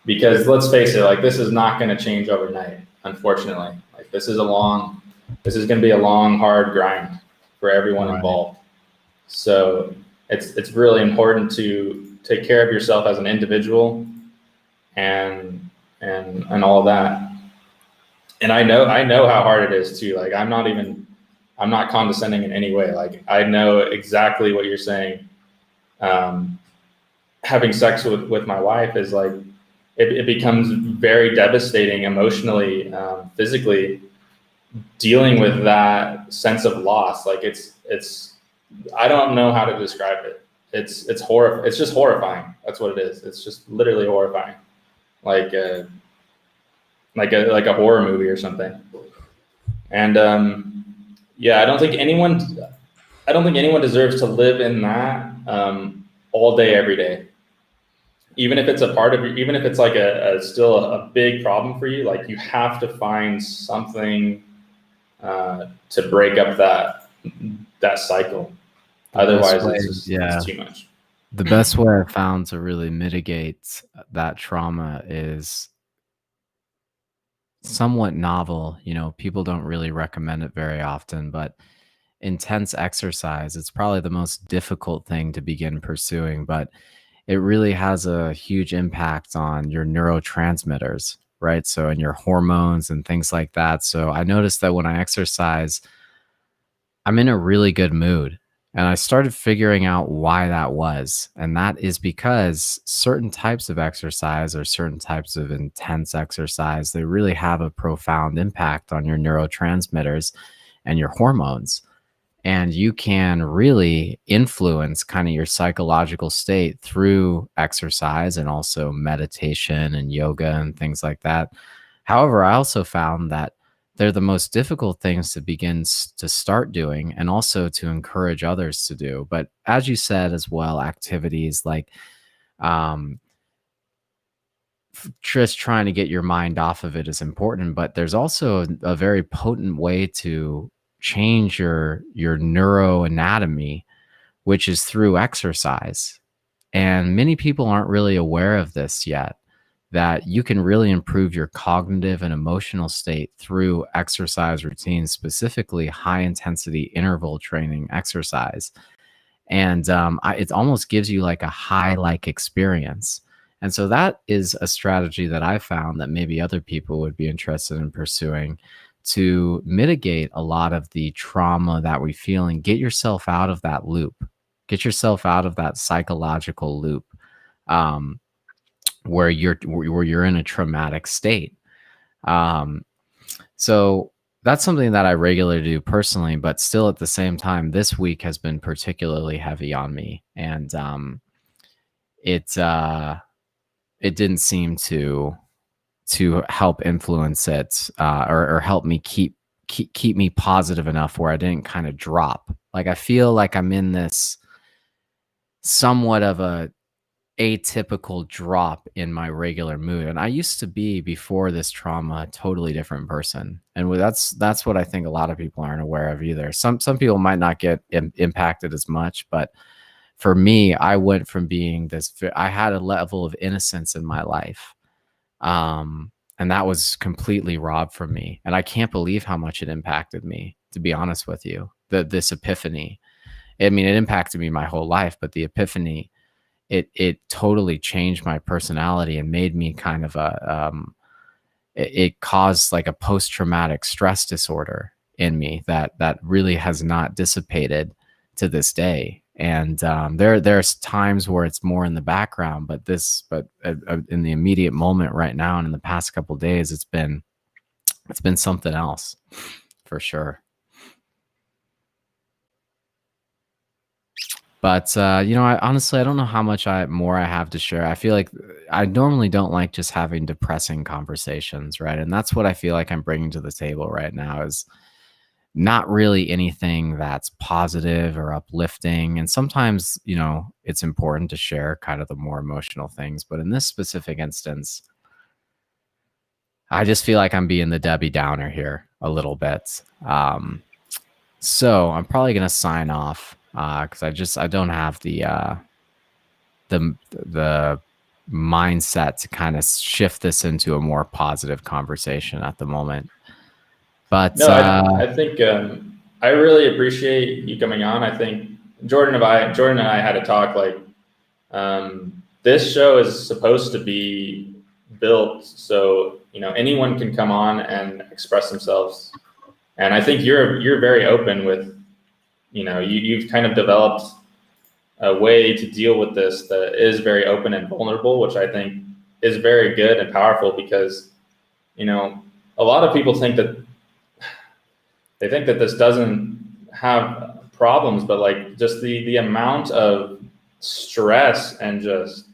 Because let's face it, like this is not going to change overnight, unfortunately. Like this is going to be a long, hard grind for everyone involved. So it's really important to take care of yourself as an individual and all of that. And I know how hard it is too. Like I'm not condescending in any way. Like I know exactly what you're saying. Having sex with my wife is like, it becomes very devastating emotionally, physically, dealing with that sense of loss. Like it's I don't know how to describe it. It's just horrifying. That's what it is. It's just literally horrifying. Like a horror movie or something. And yeah, I don't think anyone deserves to live in that all day, every day. Even if it's a part of even if it's like still a big problem for you, like you have to find something to break up that cycle. Otherwise, it's too much. The best way I've found to really mitigate that trauma is somewhat novel. You know, people don't really recommend it very often, but intense exercise, it's probably the most difficult thing to begin pursuing, but it really has a huge impact on your neurotransmitters, right? So, and your hormones and things like that. So, I noticed that when I exercise, I'm in a really good mood. And I started figuring out why that was. And that is because certain types of exercise or certain types of intense exercise, they really have a profound impact on your neurotransmitters and your hormones. And you can really influence kind of your psychological state through exercise and also meditation and yoga and things like that. However, I also found that they're the most difficult things to begin to start doing and also to encourage others to do. But as you said as well, activities like um, just trying to get your mind off of it is important, but there's also a very potent way to change your neuroanatomy, which is through exercise. And many people aren't really aware of this yet, that you can really improve your cognitive and emotional state through exercise routines, specifically high intensity interval training exercise. And it almost gives you like a high like experience. And so that is a strategy that I found that maybe other people would be interested in pursuing to mitigate a lot of the trauma that we feel and get yourself out of that loop, get yourself out of that psychological loop um, where you're in a traumatic state. Um, so that's something that I regularly do personally, but still at the same time, this week has been particularly heavy on me, and it it didn't seem to help influence it or help me keep me positive enough where I didn't kind of drop. Like I feel like I'm in this somewhat of a atypical drop in my regular mood, and I used to be, before this trauma, a totally different person. And that's what I think a lot of people aren't aware of either. Some people might not get impacted as much, but for me, I went from being this, I had a level of innocence in my life, and that was completely robbed from me. And I can't believe how much it impacted me, to be honest with you. This epiphany, I mean, it impacted me my whole life, but the epiphany, it totally changed my personality and made me kind of it caused like a post-traumatic stress disorder in me that really has not dissipated to this day. And there's times where it's more in the background, but in the immediate moment right now and in the past couple of days, it's been something else for sure. But I honestly, I don't know how much more I have to share. I feel like I normally don't like just having depressing conversations, right? And that's what I feel like I'm bringing to the table right now, is not really anything that's positive or uplifting. And sometimes, it's important to share kind of the more emotional things. But in this specific instance, I just feel like I'm being the Debbie Downer here a little bit. So I'm probably going to sign off because I don't have the mindset to kind of shift this into a more positive conversation at the moment. But no, I think I really appreciate you coming on. I think Jordan and I had a talk, like this show is supposed to be built so anyone can come on and express themselves. And I think you're very open with, you've kind of developed a way to deal with this that is very open and vulnerable, which I think is very good and powerful, because, a lot of people think that this doesn't have problems, but like just the amount of stress and just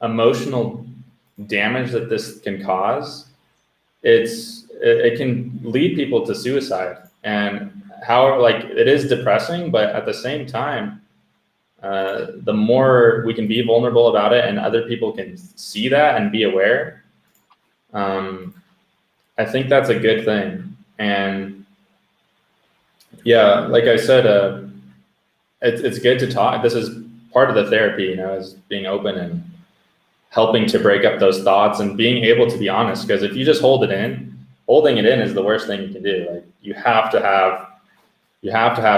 emotional damage that this can cause, it can lead people to suicide. And how, like, it is depressing, but at the same time, the more we can be vulnerable about it and other people can see that and be aware, I think that's a good thing. And yeah, like I said, it's good to talk. This is part of the therapy, is being open helping to break up those thoughts and being able to be honest. Because if you just hold it in, holding it in is the worst thing you can do. Like you have to have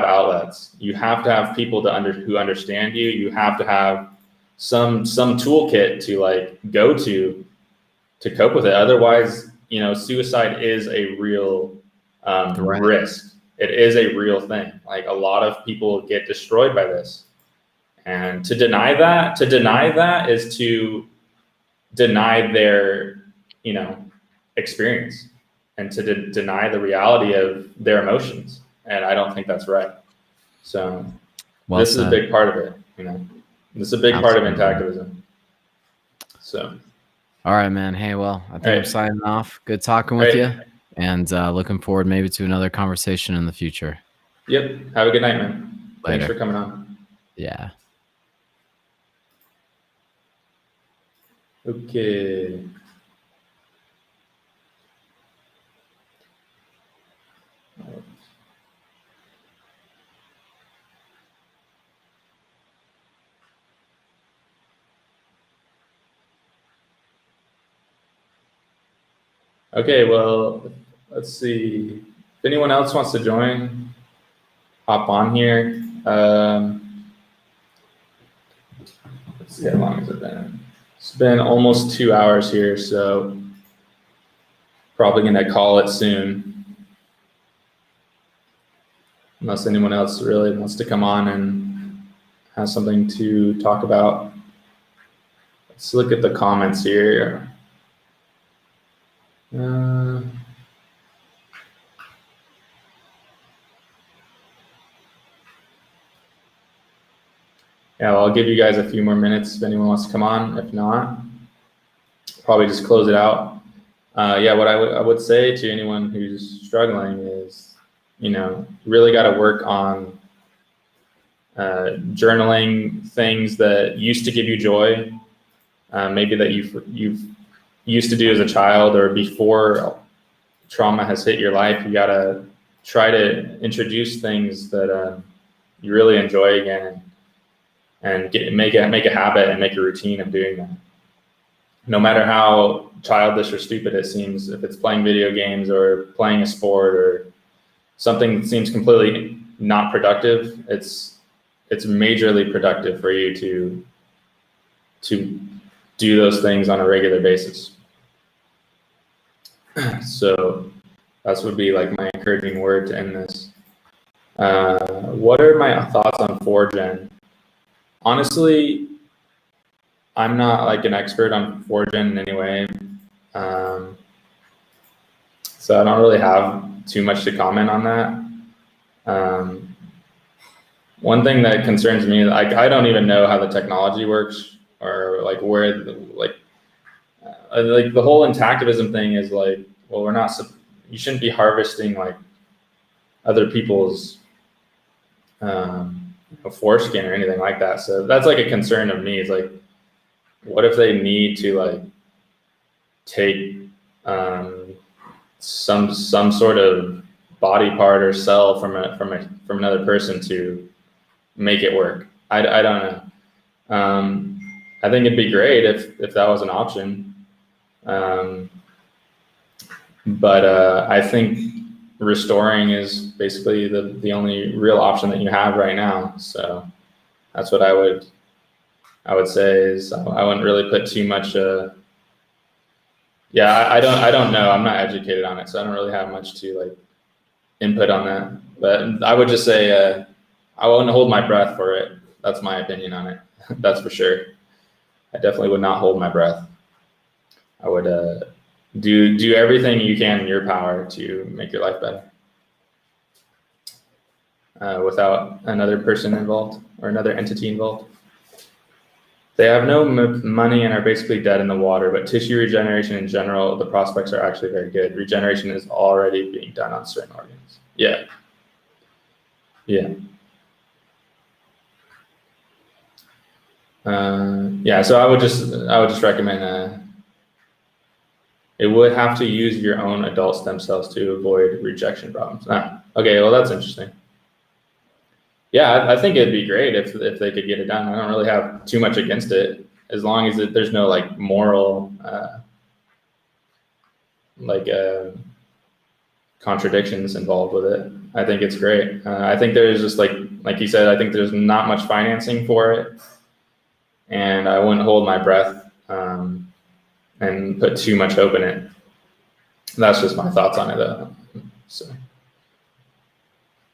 outlets. You have to have people who understand you. You have to have some toolkit to like go to cope with it. Otherwise, you know, suicide is a real risk. It is a real thing. Like a lot of people get destroyed by this. And to deny that is to deny their, you know, experience and to deny the reality of their emotions. And I don't think that's right. So this is a big part of it, you know. This is a big part of intactivism. So. All right, man. Hey, well, I think I'm signing off. Good talking with you, and looking forward maybe to another conversation in the future. Yep. Have a good night, man. Later. Thanks for coming on. Yeah. Okay. Okay, well, let's see. If anyone else wants to join, hop on here. Let's see, how long has it been? It's been almost 2 hours here, so probably gonna call it soon. Unless anyone else really wants to come on and have something to talk about. Let's look at the comments here. Yeah, well, I'll give you guys a few more minutes if anyone wants to come on. If not, probably just close it out. Yeah, what I would say to anyone who's struggling is, you know, really got to work on journaling things that used to give you joy, maybe that you've used to do as a child or before trauma has hit your life. You got to try to introduce things that you really enjoy again, and make a habit and make a routine of doing that. No matter how childish or stupid it seems, if it's playing video games or playing a sport or something that seems completely not productive, it's majorly productive for you to do those things on a regular basis. So that would be like my encouraging word to end this. What are my thoughts on 4gen? Honestly, I'm not like an expert on 4gen in any way. So I don't really have too much to comment on that. One thing that concerns me, like I don't even know how the technology works, or like where, like the whole intactivism thing is like, well, you shouldn't be harvesting like other people's foreskin or anything like that. So that's like a concern of me. Is like, what if they need to like take some sort of body part or cell from another person to make it work? I don't know. I think it'd be great if that was an option. But I think restoring is basically the only real option that you have right now. So that's what I would say is I wouldn't really put too much. Yeah, I don't know. I'm not educated on it, so I don't really have much to like input on that. But I would just say I wouldn't hold my breath for it. That's my opinion on it. That's for sure. I definitely would not hold my breath. I would do everything you can in your power to make your life better without another person involved or another entity involved. They have no money and are basically dead in the water, but tissue regeneration in general, the prospects are actually very good. Regeneration is already being done on certain organs. Yeah. Yeah. Yeah, so I would just recommend it would have to use your own adult stem cells to avoid rejection problems. Okay, well that's interesting. Yeah, I think it'd be great if they could get it done. I don't really have too much against it. as long as there's no like moral contradictions involved with it. I think it's great. I think there's just like you said, I think there's not much financing for it, and I wouldn't hold my breath and put too much hope in it. That's just my thoughts on it, though. So,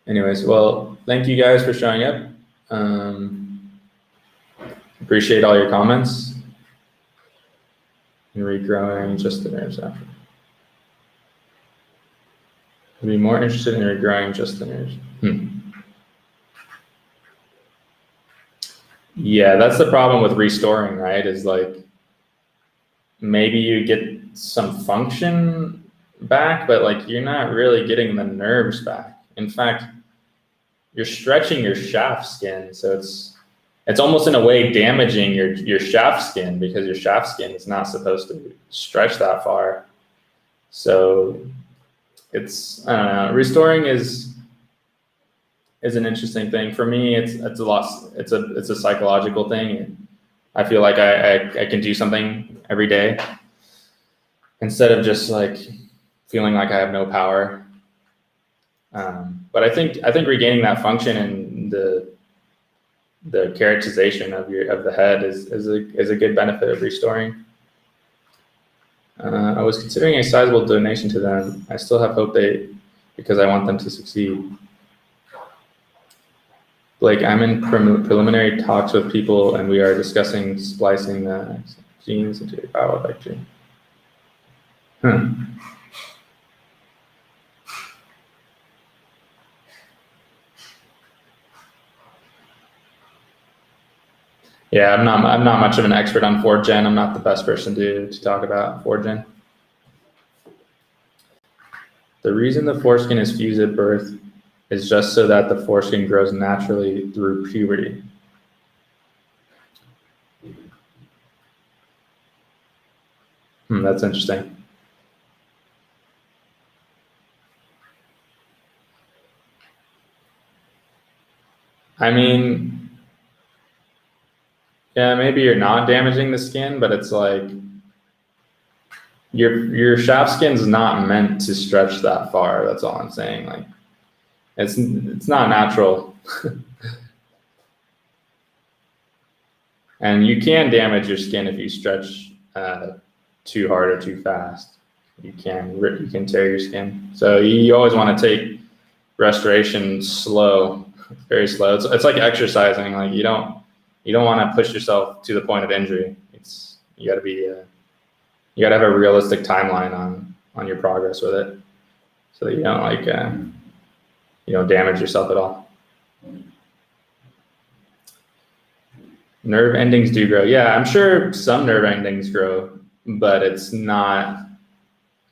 anyways, well, thank you guys for showing up. Appreciate all your comments. And regrowing just the nerves after. I'd be more interested in regrowing just the nerves. Yeah, that's the problem with restoring, right? Is like maybe you get some function back, but like you're not really getting the nerves back. In fact, you're stretching your shaft skin, so it's almost in a way damaging your shaft skin, because your shaft skin is not supposed to stretch that far. So it's, I don't know, restoring is an interesting thing. For me, it's a psychological thing. I feel like I can do something every day instead of just like feeling like I have no power. But I think regaining that function and the keratinization of the head is a good benefit of restoring. I was considering a sizable donation to them. I still have hope because I want them to succeed. Blake, I'm in preliminary talks with people, and we are discussing splicing the genes into a bioelectric gene. Yeah, I'm not much of an expert on 4th gen. I'm not the best person to talk about 4th gen. The reason the foreskin is fused at birth is just so that the foreskin grows naturally through puberty. That's interesting. I mean, yeah, maybe you're not damaging the skin, but it's like your shaft skin's not meant to stretch that far. That's all I'm saying. Like, it's not natural. And you can damage your skin if you stretch too hard or too fast. You can tear your skin. So you always want to take restoration slow, very slow. It's like exercising. Like you don't want to push yourself to the point of injury. You got to have a realistic timeline on your progress with it, so that you don't damage yourself at all. Nerve endings do grow. Yeah, I'm sure some nerve endings grow, but it's not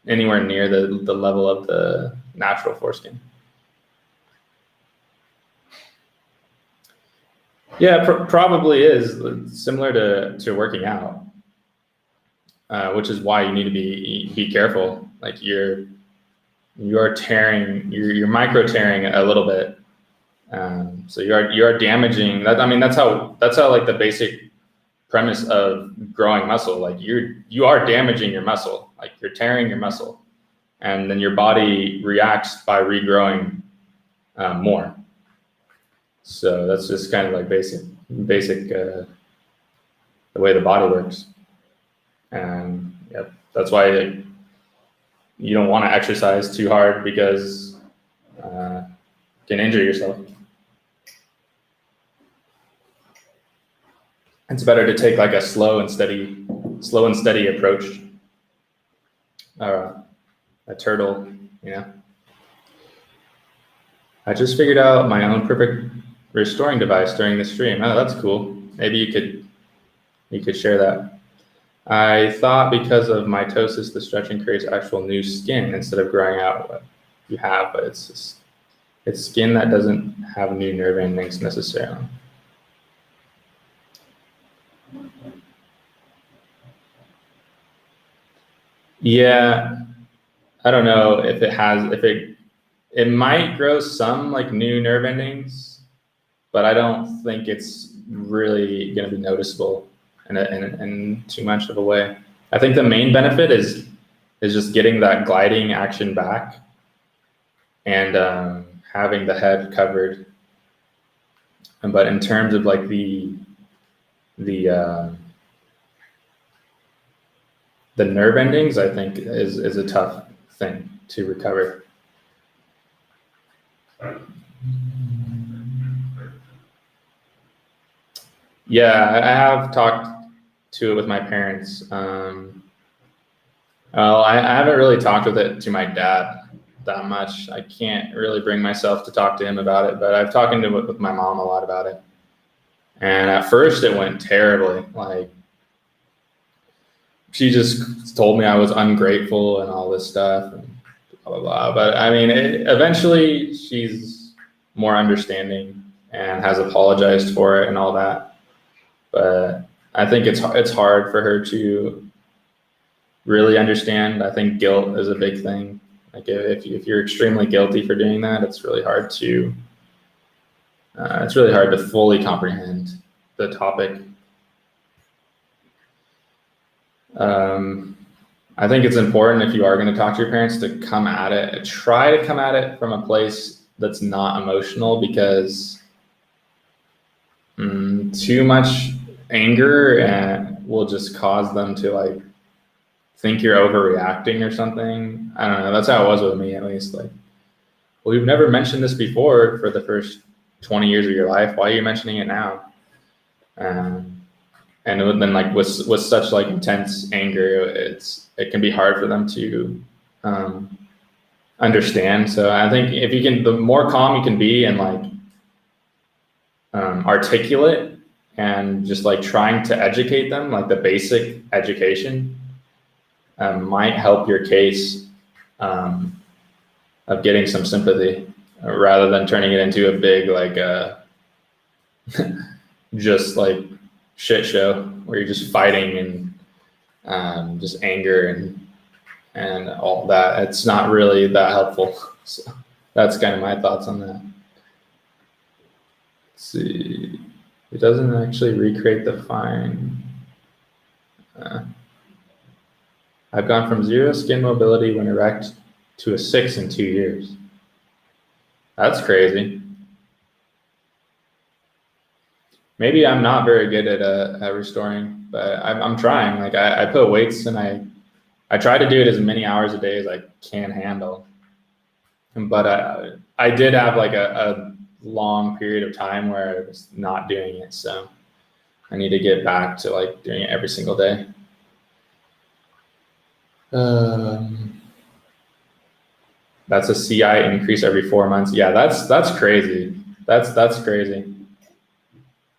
anywhere near the level of the natural foreskin. Yeah, probably is similar to working out, which is why you need to be careful. Like you're tearing, you're micro tearing a little bit, so you are damaging. That, I mean, that's how like the basic premise of growing muscle. Like you are damaging your muscle. Like you're tearing your muscle, and then your body reacts by regrowing more. So that's just kind of like basic the way the body works. And yep, that's why you don't want to exercise too hard, because you can injure yourself. It's better to take like a slow and steady approach. A turtle, I just figured out my own perfect restoring device during the stream. Oh, that's cool. Maybe you could share that. I thought because of mitosis, the stretching creates actual new skin instead of growing out what you have, but it's skin that doesn't have new nerve endings necessarily. Yeah, I don't know if it might grow some like new nerve endings, but I don't think it's really going to be noticeable. in too much of a way. I think the main benefit is just getting that gliding action back and having the head covered. But in terms of like the nerve endings, I think is a tough thing to recover. Yeah, I have talked to it with my parents. Well, I haven't really talked with it to my dad that much. I can't really bring myself to talk to him about it, but I've talked to with my mom a lot about it. And at first it went terribly. Like, she just told me I was ungrateful and all this stuff and blah, blah, blah. But I mean, eventually she's more understanding and has apologized for it and all that. But I think it's hard for her to really understand. I think guilt is a big thing. Like if you're extremely guilty for doing that, it's really hard to fully comprehend the topic. I think it's important, if you are going to talk to your parents, to try to come at it from a place that's not emotional, because too much anger will just cause them to like think you're overreacting or something. I don't know. That's how it was with me, at least. Like, well, you've never mentioned this before for the first 20 years of your life. Why are you mentioning it now? And then like with such like intense anger, it can be hard for them to understand. So I think if you can, the more calm you can be and like articulate and just like trying to educate them, like the basic education, might help your case of getting some sympathy, rather than turning it into a big like just like shit show where you're just fighting and just anger and all that. It's not really that helpful. So that's kind of my thoughts on that. Let's see, it doesn't actually recreate the fine. I've gone from 0 skin mobility when erect to a 6 in 2 years. That's crazy. Maybe I'm not very good at restoring, but I'm trying. Like I put weights and I try to do it as many hours a day as I can handle. But I did have like a long period of time where I was not doing it. So I need to get back to like doing it every single day. That's a CI increase every 4 months. Yeah, that's crazy. That's crazy.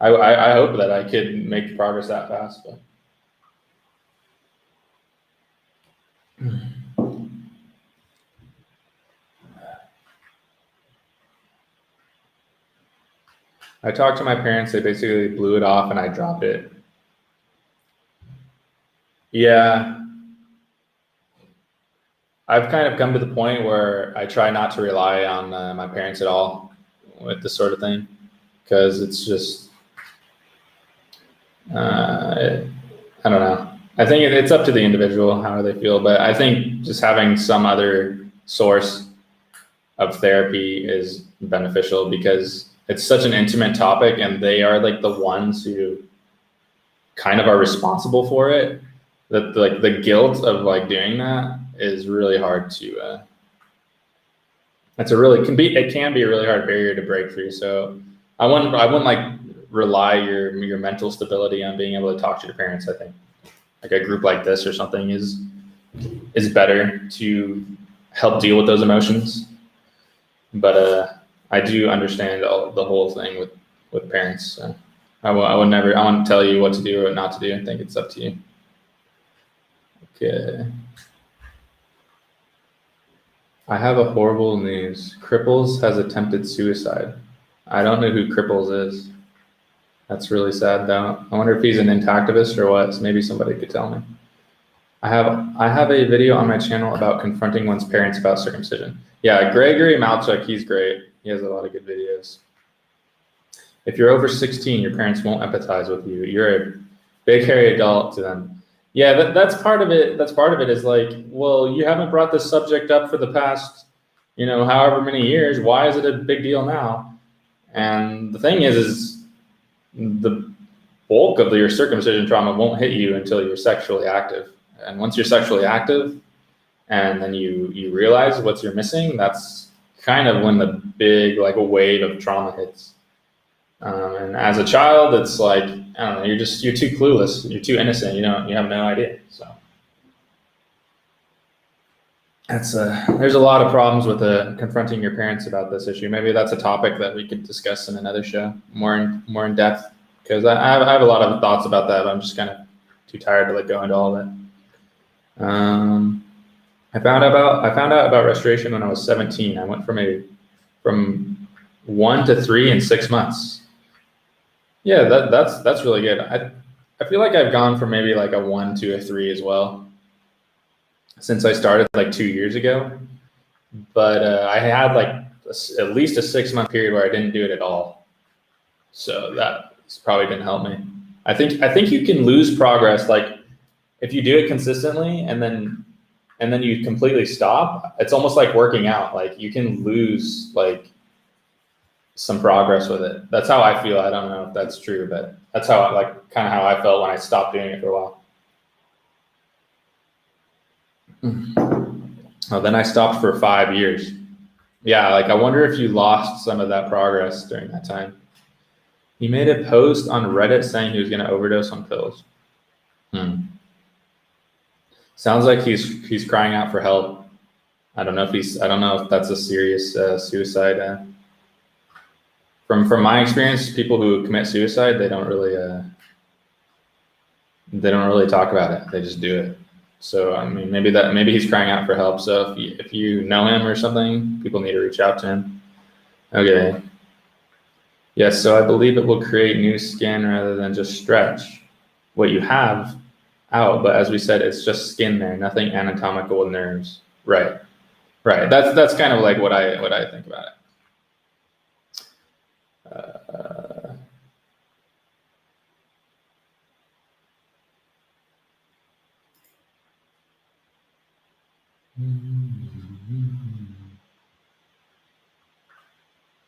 I hope that I could make progress that fast, but I talked to my parents. They basically blew it off and I dropped it. Yeah. I've kind of come to the point where I try not to rely on my parents at all with this sort of thing, because it's just, I don't know. I think it's up to the individual how they feel, but I think just having some other source of therapy is beneficial, because it's such an intimate topic and they are like the ones who kind of are responsible for it, that like the guilt of like doing that is really hard to it can be a really hard barrier to break through. So I wouldn't like rely your mental stability on being able to talk to your parents. I think like a group like this or something is better to help deal with those emotions. But I do understand the whole thing with parents. So I won't tell you what to do or not to do. I think it's up to you. Okay. I have a horrible news. Cripples has attempted suicide. I don't know who Cripples is. That's really sad though. I wonder if he's an intactivist or what. So maybe somebody could tell me. I have a video on my channel about confronting one's parents about circumcision. Yeah, Gregory Malchuk, he's great. He has a lot of good videos. If you're over 16, your parents won't empathize with you. big hairy adult to them. Yeah, that's part of it. That's part of it is like, well, you haven't brought this subject up for the past, however many years. Why is it a big deal now? And the thing is the bulk of your circumcision trauma won't hit you until you're sexually active. And once you're sexually active and then you realize what you're missing, that's kind of when the big, like, a wave of trauma hits. And as a child, it's like, I don't know, you're too clueless, you're too innocent, you have no idea. So there's a lot of problems with confronting your parents about this issue. Maybe that's a topic that we could discuss in another show, more in depth, because I have a lot of thoughts about that, but I'm just kind of too tired to go into all of it. I found out about restoration when I was 17. I went from 1 to 3 in 6 months. Yeah, that's really good. I feel like I've gone from maybe like a 1 to a 3 as well since I started like 2 years ago. But I had like at least a 6-month period where I didn't do it at all. So that probably didn't help me. I think you can lose progress, like if you do it consistently and then you completely stop. It's almost like working out. Like you can lose like some progress with it. That's how I feel. I don't know if that's true, but that's how kind of how I felt when I stopped doing it for a while. Oh, then I stopped for 5 years. Yeah, like I wonder if you lost some of that progress during that time. He made a post on Reddit saying he was going to overdose on pills. Sounds like he's crying out for help. I don't know if that's a serious suicide. From my experience, people who commit suicide, they don't really talk about it. They just do it. So I mean, maybe he's crying out for help. So if you know him or something, people need to reach out to him. Okay. Yes. So I believe it will create new skin rather than just stretch what you have out. But as we said, it's just skin there, nothing anatomical nerves. Right. That's kind of like what I think about it.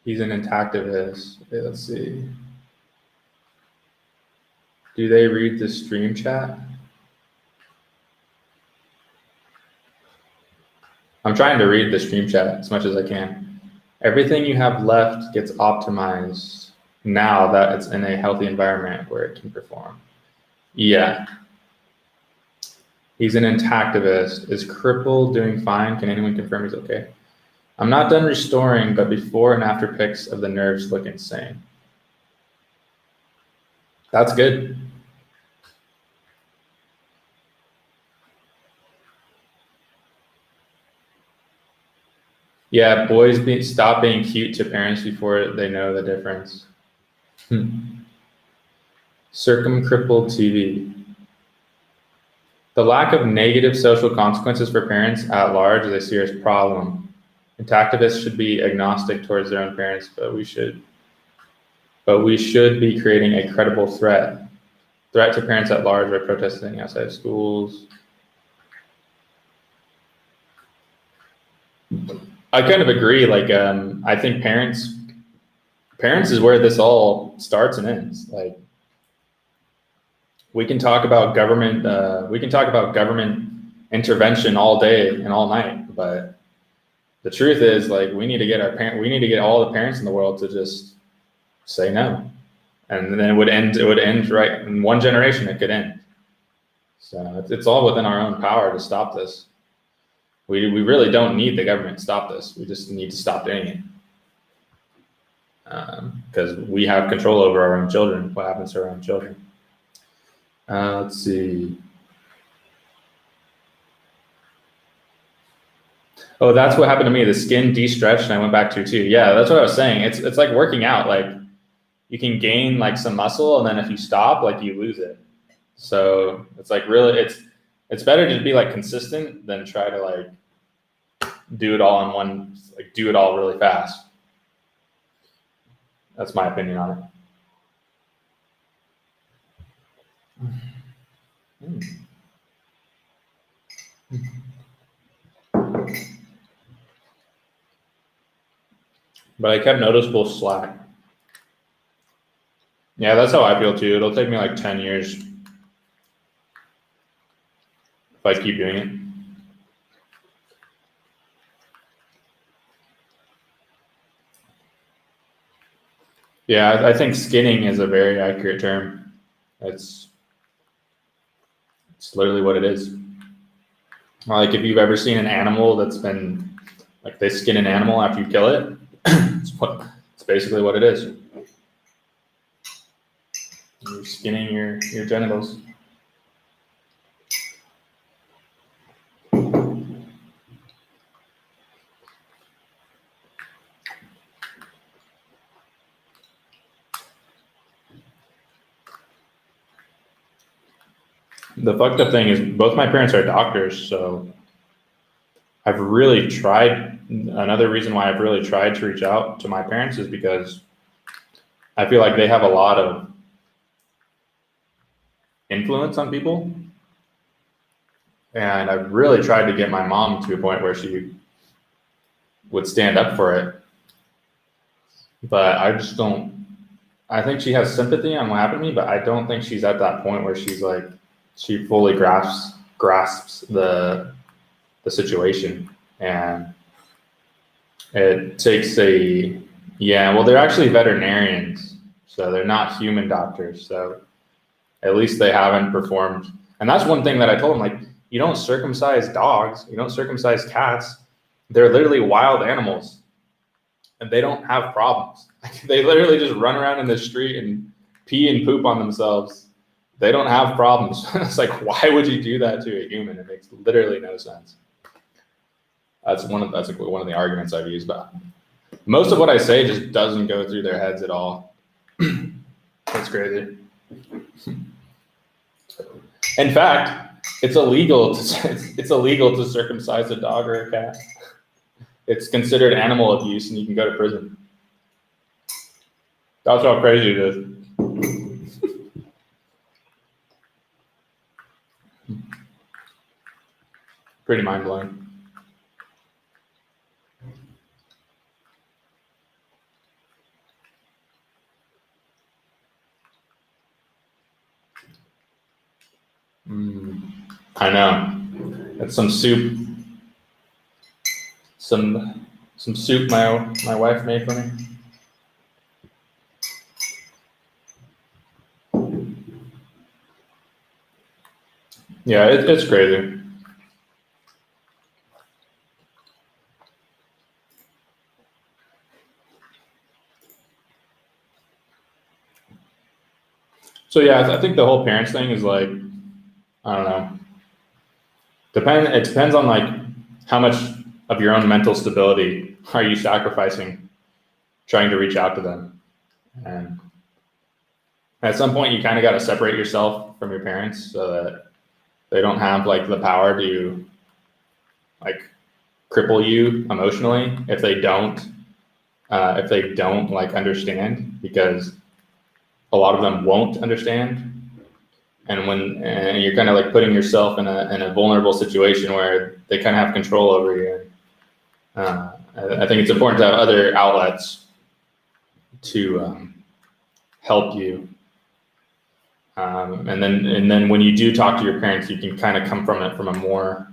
He's an intactivist. Okay, let's see. Do they read the stream chat? I'm trying to read the stream chat as much as I can. Everything you have left gets optimized now that it's in a healthy environment where it can perform. Yeah. He's an intactivist. Is Cripple doing fine? Can anyone confirm he's okay? I'm not done restoring, but before and after pics of the nerves look insane. That's good. Yeah, boys stop being cute to parents before they know the difference. Circumcrippled TV. The lack of negative social consequences for parents at large is a serious problem. Intactivists should be agnostic towards their own parents, but we should be creating a credible threat to parents at large by protesting outside schools. I kind of agree. Like, I think parents is where this all starts and ends. Like, we can talk about government intervention all day and all night, but the truth is, like, we need to get all the parents in the world to just say no, and then it would end right in one generation. It could end. So it's all within our own power to stop this. We really don't need the government to stop this. We just need to stop doing it. Because we have control over our own children, what happens to our own children. Let's see. Oh, that's what happened to me. The skin de-stretched and I went back to 2. Yeah, that's what I was saying. It's like working out. Like, you can gain like some muscle, and then if you stop, like, you lose it. So it's like really, it's better to be like consistent than try to like do it all in one, like do it all really fast. That's my opinion on it. but I kept noticeable slack. Yeah, that's how I feel too. It'll take me like 10 years if I keep doing it. Yeah, I think skinning is a very accurate term. It's literally what it is. Like if you've ever seen an animal that's been, like they skin an animal after you kill it, it's basically what it is. You're skinning your genitals. The fucked up thing is both my parents are doctors, so I've really tried. Another reason why I've really tried to reach out to my parents is because I feel like they have a lot of influence on people. And I've really tried to get my mom to a point where she would stand up for it. But I just don't, I think she has sympathy on what happened to me, but I don't think she's at that point where she's like, she fully grasps the situation. And it takes well, they're actually veterinarians, so they're not human doctors. So at least they haven't performed. And that's one thing that I told them, like, you don't circumcise dogs, you don't circumcise cats. They're literally wild animals and they don't have problems. Like, they literally just run around in the street and pee and poop on themselves. They don't have problems. It's like, why would you do that to a human? It makes literally no sense. That's one of the arguments I've used, but most of what I say just doesn't go through their heads at all. That's crazy. In fact, it's illegal to circumcise a dog or a cat. It's considered animal abuse, and you can go to prison. That's how crazy it is. Pretty mind blowing. I know. That's some soup. Some soup my wife made for me. Yeah, it's crazy. So yeah, I think the whole parents thing is like, I don't know. It depends on like how much of your own mental stability are you sacrificing trying to reach out to them. And at some point you kind of got to separate yourself from your parents so that they don't have like the power to like cripple you emotionally if they don't like understand, because a lot of them won't understand. And you're kind of like putting yourself in a vulnerable situation where they kind of have control over you. I think it's important to have other outlets to help you. And then when you do talk to your parents, you can kind of come from it from a more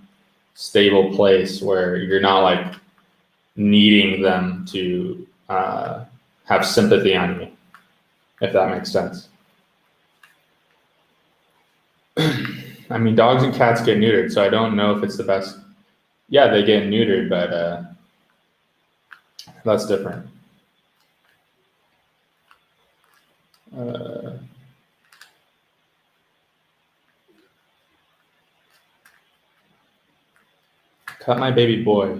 stable place where you're not like needing them to have sympathy on you, if that makes sense. I mean, dogs and cats get neutered, so I don't know if it's the best. Yeah, they get neutered, but that's different. Cut my baby boy.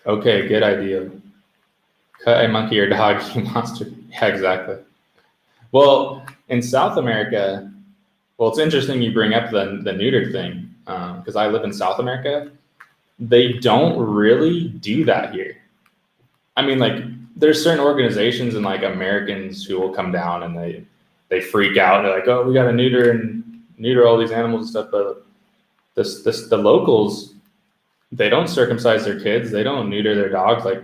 Okay, good idea. Cut a monkey or dog, you monster. Yeah, exactly. Well, in South America, well, it's interesting you bring up the neutered thing, because I live in South America. They don't really do that here. I mean, like, there's certain organizations and like Americans who will come down and they freak out. They're like, oh, we got to neuter all these animals and stuff. But the locals, they don't circumcise their kids. They don't neuter their dogs. Like,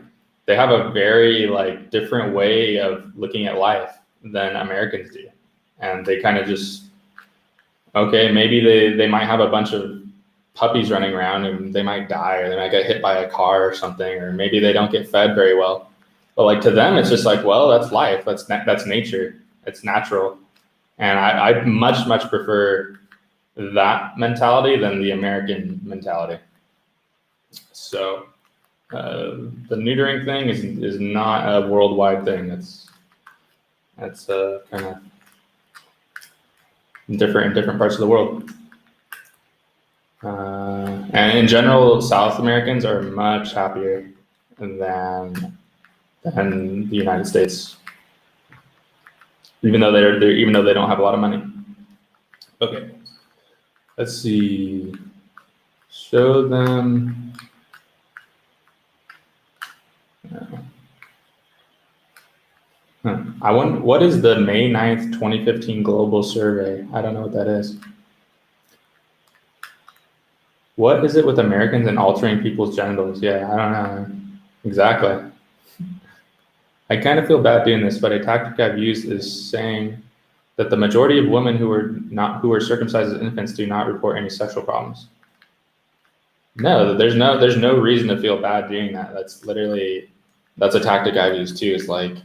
they have a very like different way of looking at life than Americans do. And they kind of just, okay, maybe they might have a bunch of puppies running around and they might die, or they might get hit by a car or something, or maybe they don't get fed very well. But like to them, it's just like, well, that's life. That's nature. It's natural. And I much prefer that mentality than the American mentality. So the neutering thing is not a worldwide thing. That's kind of different in different parts of the world. And in general, South Americans are much happier than the United States, even though they don't have a lot of money. Okay, let's see. Show them. I wonder, what is the May 9th, 2015 global survey? I don't know what that is. What is it with Americans and altering people's genitals? Yeah, I don't know. Exactly. I kind of feel bad doing this, but a tactic I've used is saying that the majority of women who were circumcised as infants do not report any sexual problems. No, there's no reason to feel bad doing that. That's a tactic I've used too. Is like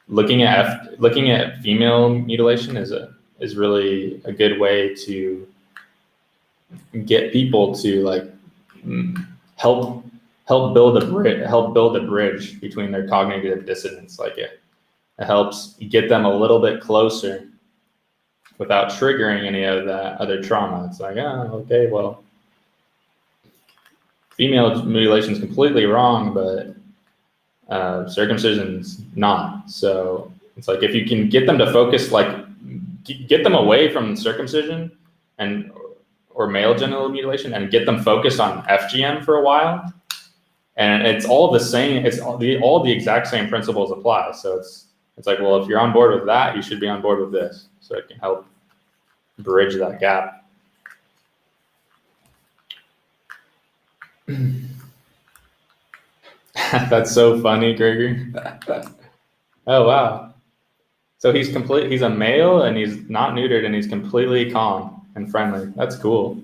looking at female mutilation is really a good way to get people to like help build a bridge between their cognitive dissonance. Like it helps get them a little bit closer without triggering any of that other trauma. It's like, oh, okay, well, female mutilation is completely wrong, but circumcision's not. So it's like if you can get them to focus, like get them away from circumcision or male genital mutilation and get them focused on FGM for a while, and it's all the same. It's all the exact same principles apply. So it's like, well, if you're on board with that, you should be on board with this. So it can help bridge that gap. That's so funny, Gregory. Oh, wow. So he's a male and he's not neutered and he's completely calm and friendly. That's cool.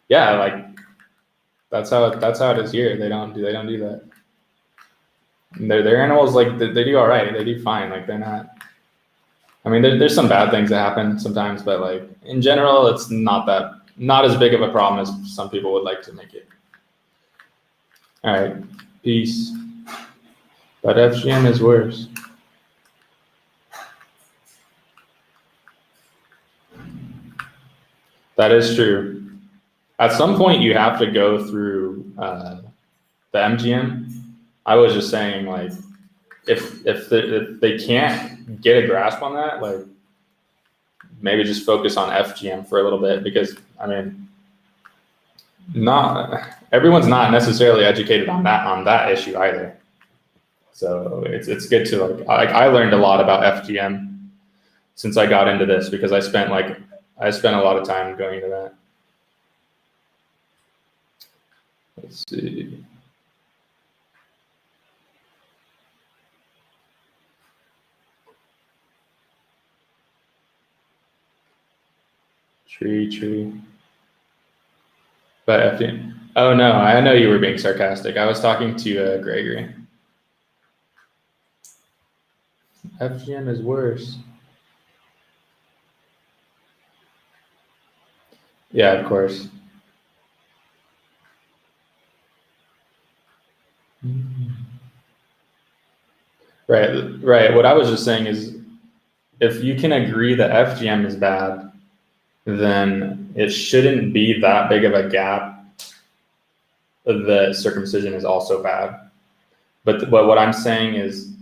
Yeah, like that's how it is here. They don't do that. And their animals, like they do all right. They do fine. Like they're not. I mean, there's some bad things that happen sometimes, but like in general, it's not as big of a problem as some people would like to make it. All right, peace. But FGM is worse. That is true. At some point, you have to go through the MGM. I was just saying, like, if they can't get a grasp on that, like, maybe just focus on FGM for a little bit, because I mean, everyone's not necessarily educated on that issue either. So it's good to like I learned a lot about FGM since I got into this, because I spent a lot of time going into that. Let's see. Tree. But FGM. Oh no, I know you were being sarcastic. I was talking to Gregory. FGM is worse. Yeah, of course. Right. What I was just saying is, if you can agree that FGM is bad, then it shouldn't be that big of a gap that circumcision is also bad. But what I'm saying is,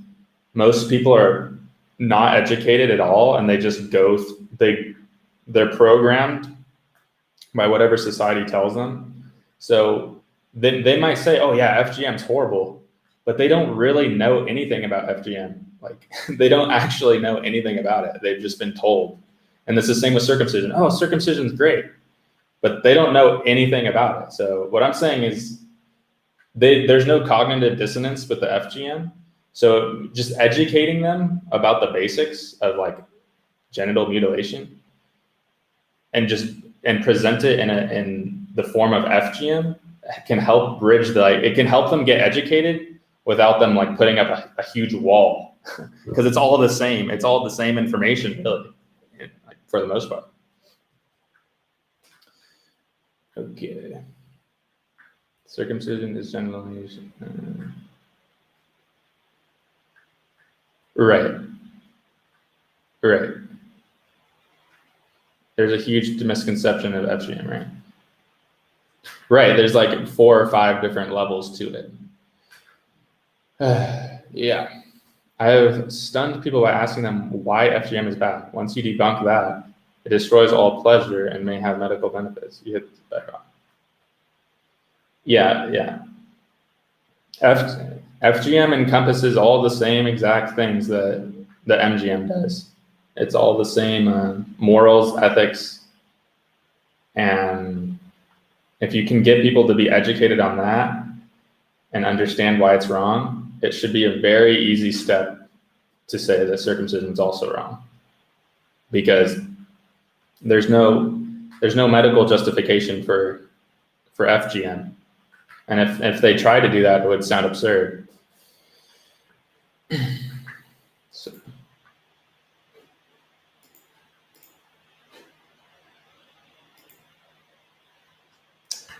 most people are not educated at all, and they just they're programmed by whatever society tells them. So they might say, oh yeah, FGM is horrible, but they don't really know anything about FGM. Like they don't actually know anything about it. They've just been told. And it's the same with circumcision. Oh, circumcision is great, but they don't know anything about it. So what I'm saying is, there's no cognitive dissonance with the FGM. So just educating them about the basics of like genital mutilation and present it in the form of FGM can help bridge it can help them get educated without them like putting up a huge wall, because it's all the same. It's all the same information, really, for the most part. Okay. Circumcision is generally right. There's a huge misconception of FGM, right? Right. There's like 4 or 5 different levels to it. Yeah. I have stunned people by asking them why FGM is bad. Once you debunk that, it destroys all pleasure and may have medical benefits. You hit the bedrock. Yeah. FGM encompasses all the same exact things that the MGM does. It's all the same morals, ethics, and if you can get people to be educated on that and understand why it's wrong, it should be a very easy step to say that circumcision is also wrong, because there's no medical justification for FGM, and if they try to do that, it would sound absurd. So.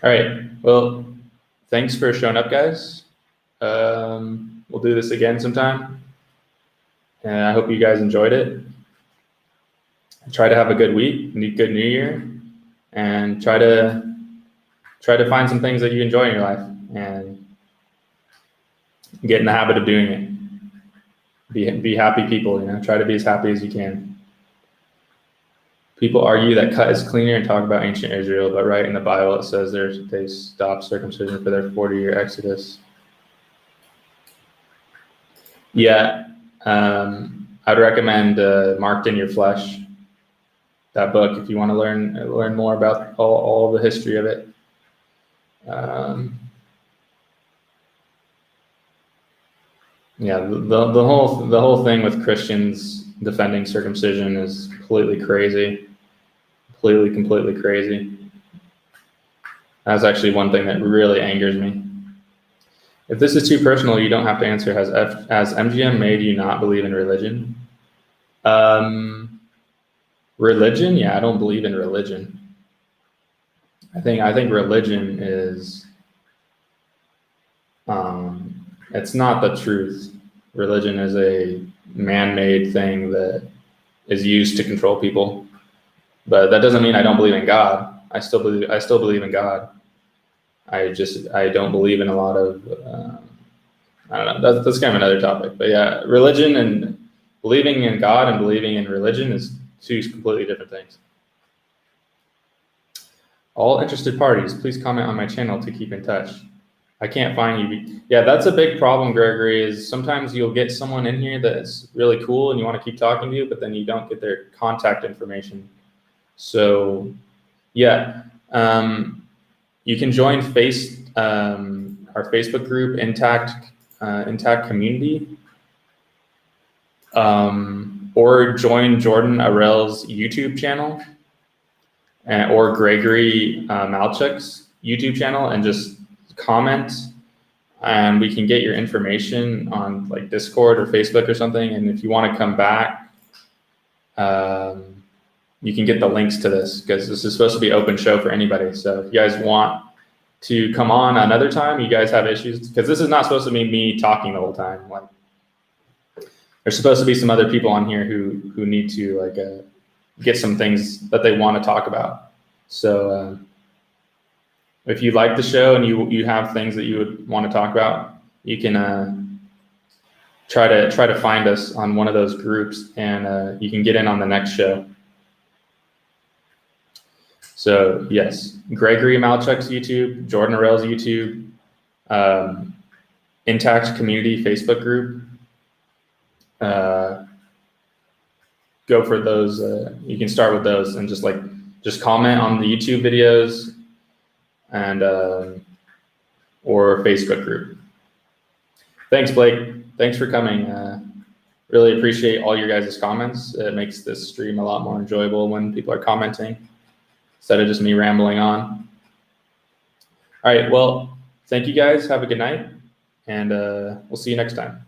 All right. Well, thanks for showing up, guys. We'll do this again sometime, and I hope you guys enjoyed it. Try to have a good week, good New Year, and try to find some things that you enjoy in your life and get in the habit of doing it. Be happy people. Try to be as happy as you can. People argue that cut is cleaner and talk about ancient Israel, but right in the Bible it says they stopped circumcision for their 40-year exodus. Yeah, I'd recommend Marked in Your Flesh, that book, if you want to learn more about all the history of it. Yeah, the whole thing with Christians defending circumcision is completely crazy. Completely crazy. That's actually one thing that really angers me. If this is too personal, you don't have to answer. Has MGM made you not believe in religion? Religion? Yeah, I don't believe in religion. I think religion is it's not the truth. Religion is a man-made thing that is used to control people. But that doesn't mean I don't believe in God. I still believe in God. I don't believe in a lot of I don't know. That's kind of another topic. But yeah, religion and believing in God and believing in religion is 2 completely different things. All interested parties, please comment on my channel to keep in touch. I can't find you. Yeah, that's a big problem, Gregory, is sometimes you'll get someone in here that's really cool and you want to keep talking to you, but then you don't get their contact information. So yeah, you can join our Facebook group, Intact Community, or join Jordan Arel's YouTube channel, or Gregory Malchuk's YouTube channel, and just comment, and we can get your information on like Discord or Facebook or something. And if you want to come back, you can get the links to this, because this is supposed to be open show for anybody. So if you guys want to come on another time, you guys have issues, because this is not supposed to be me talking the whole time. Like, there's supposed to be some other people on here who need to get some things that they want to talk about. So if you like the show and you have things that you would want to talk about, you can try to find us on one of those groups, and you can get in on the next show. So yes, Gregory Malchuk's YouTube, Jordan Arel's YouTube, Intact Community Facebook group. Go for those. You can start with those and just comment on the YouTube videos, and or Facebook group. Thanks, Blake. Thanks for coming. Really appreciate all your guys' comments. It makes this stream a lot more enjoyable when people are commenting instead of just me rambling on. All right, well, thank you guys. Have a good night, and we'll see you next time.